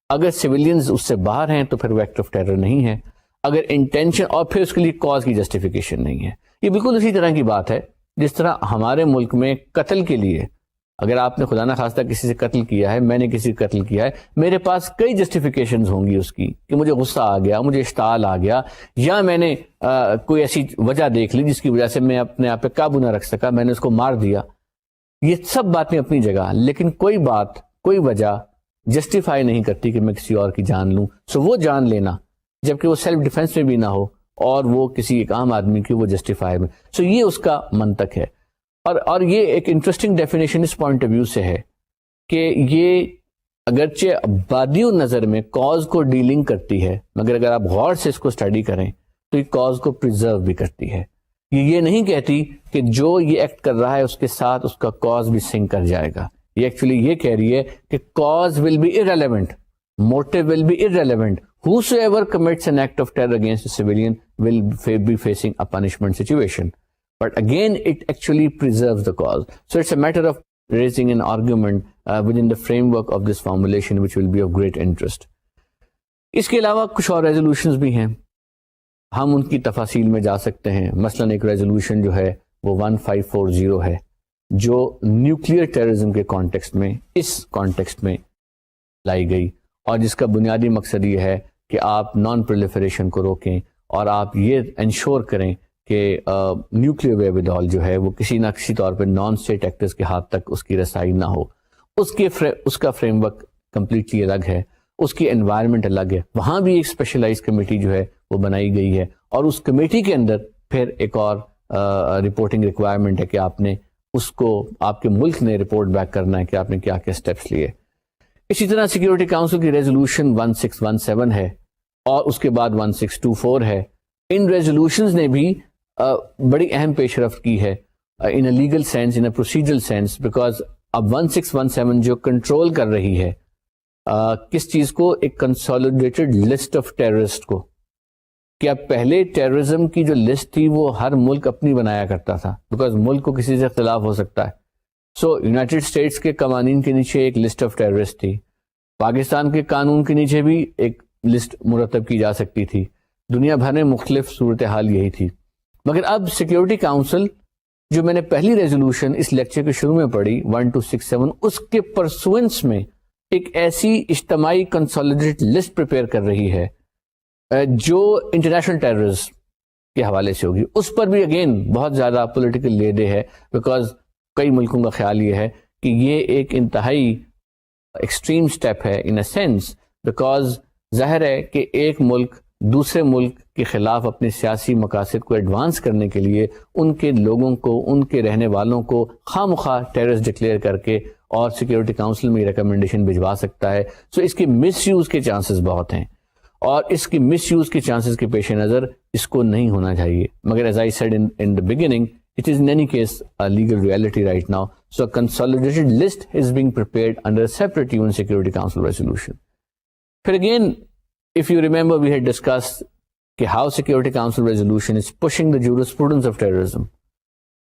اگر سویلینز اس سے باہر ہیں تو پھر وہ ایکٹ آف ٹیرر نہیں ہے. اگر انٹینشن اور پھر اس کے لیے کاز کی جسٹیفیکیشن نہیں ہے. یہ بالکل اسی طرح کی بات ہے جس طرح ہمارے ملک میں قتل کے لیے، اگر آپ نے خدا نخواستہ کسی سے قتل کیا ہے، میں نے کسی سے قتل کیا ہے، میرے پاس کئی جسٹیفیکیشنز ہوں گی اس کی، کہ مجھے غصہ آ گیا، مجھے اشتعال آ گیا، یا میں نے کوئی ایسی وجہ دیکھ لی جس کی وجہ سے میں اپنے آپ پہ قابو نہ رکھ سکا، میں نے اس کو مار دیا. یہ سب باتیں اپنی جگہ، لیکن کوئی بات، کوئی وجہ جسٹیفائی نہیں کرتی کہ میں کسی اور کی جان لوں. سو وہ جان لینا جبکہ وہ سیلف ڈیفenس میں بھی نہ ہو اور وہ کسی ایک عام آدمی کی وہ جسٹیفائی میں. سو یہ اس کا منطق ہے. اور یہ ایک انٹرسٹنگ ڈیفینیشن اس پوائنٹ آف ویو سے ہے کہ یہ اگرچہ بادی نظر میں کاز کو ڈیلنگ کرتی ہے، مگر اگر آپ غور سے اس کو اسٹڈی کریں تو یہ کاز کو پریزرو بھی کرتی ہے. یہ نہیں کہتی کہ جو یہ ایکٹ کر رہا ہے اس کے ساتھ اس کا کاز بھی سنک کر جائے گا. یہ ایکچولی یہ کہہ رہی ہے کہ cause will be irrelevant, motive will be irrelevant. Whosoever commits an act of terror against a civilian will be facing a punishment situation. But again, it actually preserves the cause. So it's a matter of raising an argument within the framework of this formulation, which will be of great interest. اس کے علاوہ کچھ اور resolutions بھی ہیں، ہم ان کی تفاصیل میں جا سکتے ہیں. مثلا ایک ریزولوشن جو ہے وہ 1540 ہے، جو نیوکلیئر ٹیررزم کے کانٹیکسٹ میں، اس کانٹیکسٹ میں لائی گئی، اور جس کا بنیادی مقصد یہ ہے کہ آپ نان پرولیفریشن کو روکیں اور آپ یہ انشور کریں کہ نیوکلیئر ویبیڈال جو ہے وہ کسی نہ کسی طور پہ نان اسٹیٹ ایکٹرز کے ہاتھ تک اس کی رسائی نہ ہو. اس کا فریم ورک کمپلیٹلی الگ ہے، اس کی انوائرمنٹ الگ ہے. وہاں بھی ایک اسپیشلائز کمیٹی جو ہے وہ بنائی گئی ہے، اور اس کمیٹی کے اندر پھر ایک اور رپورٹنگ ریکوائرمنٹ ہے کہ آپ نے اس کو، آپ کے ملک نے رپورٹ بیک کرنا ہے کہ آپ نے کیا کیا اسٹیپس لیے. اسی طرح سیکیورٹی کاؤنسل کی ریزولوشن 1617 ہے، اور اس کے بعد 1624 ہے. ان ریزولوشنز نے بھی بڑی اہم پیش رفت کی ہے in a legal sense, in a procedural sense, because اب 1617 جو کنٹرول کر رہی ہے کس چیز کو؟ ایک کنسالیڈیٹڈ لسٹ آف ٹیررسٹ کو. کیا پہلے ٹیررزم کی جو لسٹ تھی وہ ہر ملک اپنی بنایا کرتا تھا، بیکاز ملک کو کسی سے اختلاف ہو سکتا ہے. سو یونائٹڈ اسٹیٹس کے قوانین کے نیچے ایک لسٹ آف ٹیررسٹ تھی، پاکستان کے قانون کے نیچے بھی ایک لسٹ مرتب کی جا سکتی تھی، دنیا بھر میں مختلف صورتحال یہی تھی. مگر اب سیکیورٹی کاؤنسل، جو میں نے پہلی ریزولوشن اس لیکچر کے شروع میں پڑھی 1267، اس کے پرسوئنس میں ایک ایسی اجتماعی کنسالیڈیٹ لسٹ پریپیئر کر رہی ہے جو انٹرنیشنل ٹیررز کے حوالے سے ہوگی. اس پر بھی اگین بہت زیادہ پولیٹیکل لے دے ہے، بیکاز کئی ملکوں کا خیال یہ ہے کہ یہ ایک انتہائی ایکسٹریم سٹیپ ہے ان اے سینس، بیکاز ظاہر ہے کہ ایک ملک دوسرے ملک کے خلاف اپنے سیاسی مقاصد کو ایڈوانس کرنے کے لیے ان کے لوگوں کو، ان کے رہنے والوں کو خواہ مخواہ ٹیررسٹ ڈکلیئر کر کے اور سیکیورٹی کاؤنسل میں ریکمنڈیشن بھجوا سکتا ہے. سو اس کے مس یوز کے چانسز بہت ہیں، اور اس کی مس یوز کے چانسز کے پیش نظر اس کو نہیں ہونا چاہیے. مگر as I said in the beginning, it is in any case a legal reality right now. So a consolidated list is being prepared under a separate UN Security Council resolution. But again, if you remember, we had discussed how Security Council resolution is pushing the jurisprudence of terrorism.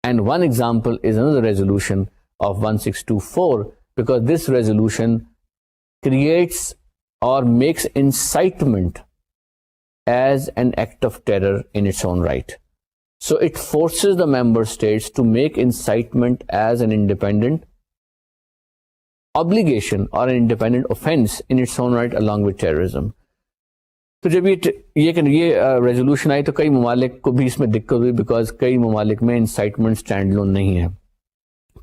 And one example is another resolution of 1624, because this resolution creates or makes incitement as an act of terror in its own right. So it forces the member states to make incitement as an independent obligation or an independent offense in its own right along with terrorism. تو جب یہ resolution آئی تو کئی ممالک کو بھی اس میں دقت ہوئی، بیکاز کئی ممالک میں انسائٹمنٹ اسٹینڈ لون نہیں ہے.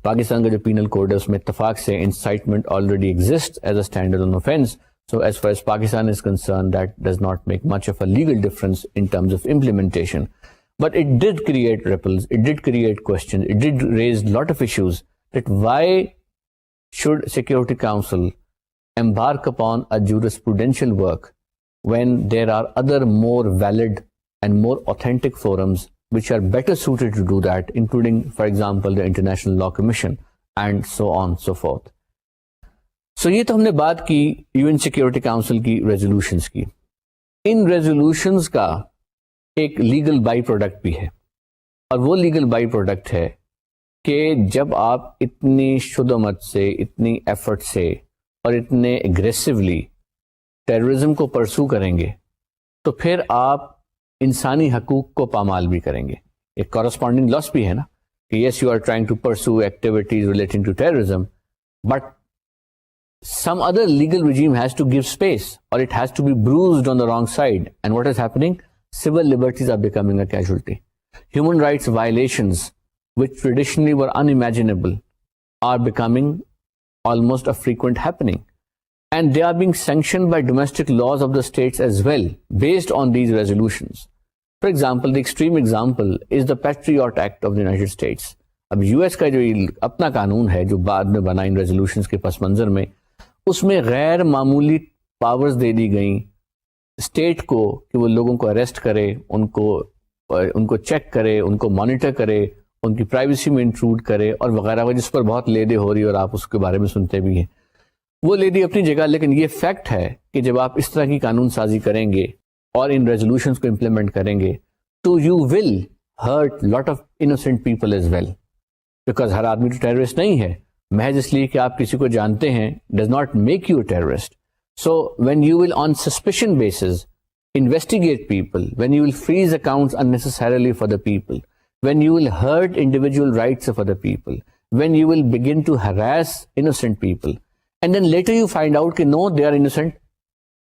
پاکستان کا جو پینل کوڈ ہے اس میں اتفاق سے incitement already exist as a stand alone offence. So as far as Pakistan is concerned, that does not make much of a legal difference in terms of implementation. But it did create ripples, it did create questions, it did raise a lot of issues that why should Security Council embark upon a jurisprudential work when there are other more valid and more authentic forums which are better suited to do that, including, for example, the International Law Commission and so on and so forth. So یہ تو ہم نے بات کی UN Security Council کی resolutions کی. ان resolutions کا ایک لیگل بائی پروڈکٹ بھی ہے، اور وہ لیگل بائی پروڈکٹ ہے کہ جب آپ اتنی شدمت سے، اتنی ایفرٹ سے اور اتنے اگریسولی ٹیررزم کو پرسو کریں گے تو پھر آپ انسانی حقوق کو پامال بھی کریں گے. ایک کورسپونڈنگ لاس بھی ہے نا کہ yes you are trying to pursue activities relating to terrorism, but some other legal regime has to give space, or it has to be bruised on the wrong side. And what is happening? Civil liberties are becoming a casualty. Human rights violations, which traditionally were unimaginable, are becoming almost a frequent happening. And they are being sanctioned by domestic laws of the states as well, based on these resolutions. For example, the extreme example is the Patriot Act of the United States. اب US کا جو اپنا قانون ہے جو بعد میں بنا ان ریزولوشنز کے پس منظر میں، اس میں غیر معمولی پاورز دے دی گئیں اسٹیٹ کو کہ وہ لوگوں کو اریسٹ کرے، ان کو چیک کرے، ان کو مانیٹر کرے، ان کی پرائیویسی میں انٹروڈ کرے اور وغیرہ، جس پر بہت لیدے ہو رہی اور آپ اس کے بارے میں سنتے بھی ہیں. وہ لیدی اپنی جگہ، لیکن یہ فیکٹ ہے کہ جب آپ اس طرح کی قانون سازی کریں گے اور ان ریزولوشنز کو امپلیمنٹ کریں گے تو you will hurt lot of innocent people as well, because ہر آدمی تو ٹیررسٹ نہیں ہے. محض اس لیے کہ آپ کسی کو جانتے ہیں does not make you a terrorist. So when you will on suspicion basis investigate people, when you will freeze accounts unnecessarily for the people, when you will hurt individual rights of other people, when you will begin to harass innocent people, and then later you find out that no, they are innocent.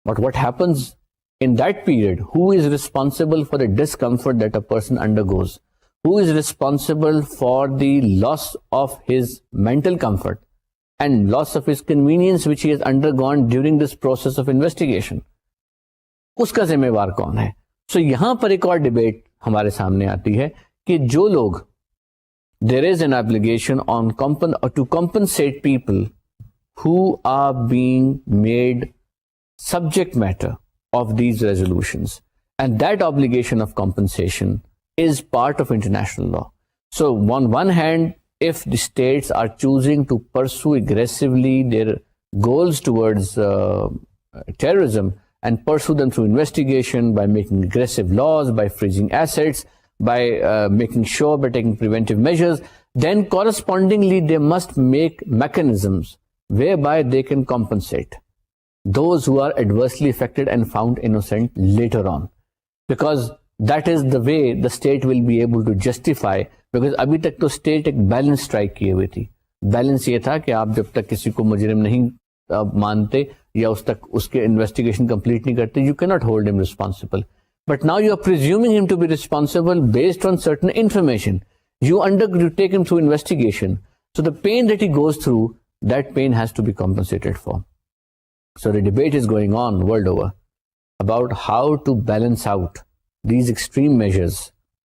But what happens in that period? Who is responsible for the discomfort that a person undergoes? Who is responsible for the loss of his mental comfort and loss of his convenience which he has undergone during this process of investigation? اس کا ذمہ وار کون ہے؟ سو یہاں پر ایک اور debate ہمارے سامنے آتی ہے کہ جو لوگ there is an obligation on to compensate people who are being made subject matter of these resolutions, and that obligation of compensation is part of international law. So on one hand, if the states are choosing to pursue aggressively their goals towards terrorism and pursue them through investigation, by making aggressive laws, by freezing assets, by making sure, by taking preventive measures, then correspondingly they must make mechanisms whereby they can compensate those who are adversely affected and found innocent later on. Because that is the way the state will be able to justify, because ابھی تک تو state ایک balance strike کیے ہوئے تھی. Balance یہ تھا کہ آپ جب تک کسی کو مجرم نہیں مانتے یا اس تک اس کے انویسٹیگیشن کمپلیٹ نہیں کرتے, you cannot hold him responsible. But now you are presuming him to be responsible based on certain information. You take him through investigation. So the pain that he goes through, that pain has to be compensated for. So the debate is going on world over about how to balance out these extreme measures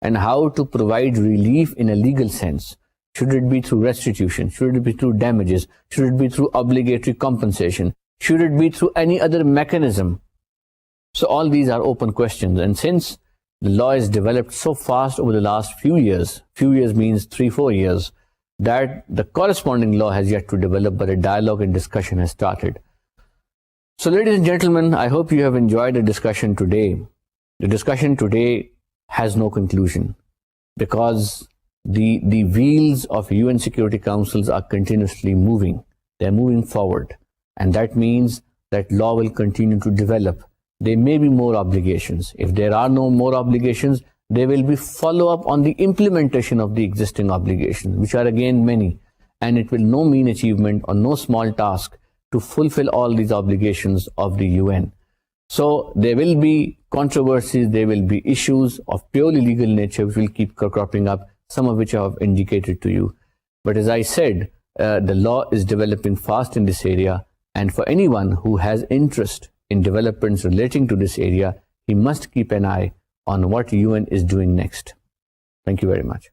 and how to provide relief in a legal sense. Should it be through restitution? Should it be through damages? Should it be through obligatory compensation? Should it be through any other mechanism? So all these are open questions. And since the law is developed so fast over the last few years means 3-4 years, that the corresponding law has yet to develop, but a dialogue and discussion has started. So ladies and gentlemen, I hope you have enjoyed the discussion today. The discussion today has no conclusion because the wheels of UN Security Councils are continuously moving. They're moving forward. And that means that law will continue to develop. There may be more obligations. If there are no more obligations, there will be follow-up on the implementation of the existing obligations, which are again many. And it will no mean achievement or no small task to fulfill all these obligations of the UN. So there will be controversies, there will be issues of purely legal nature which will keep cropping up, some of which I have indicated to you. But as I said, the law is developing fast in this area, and for anyone who has interest in developments relating to this area, he must keep an eye on what UN is doing next. Thank you very much.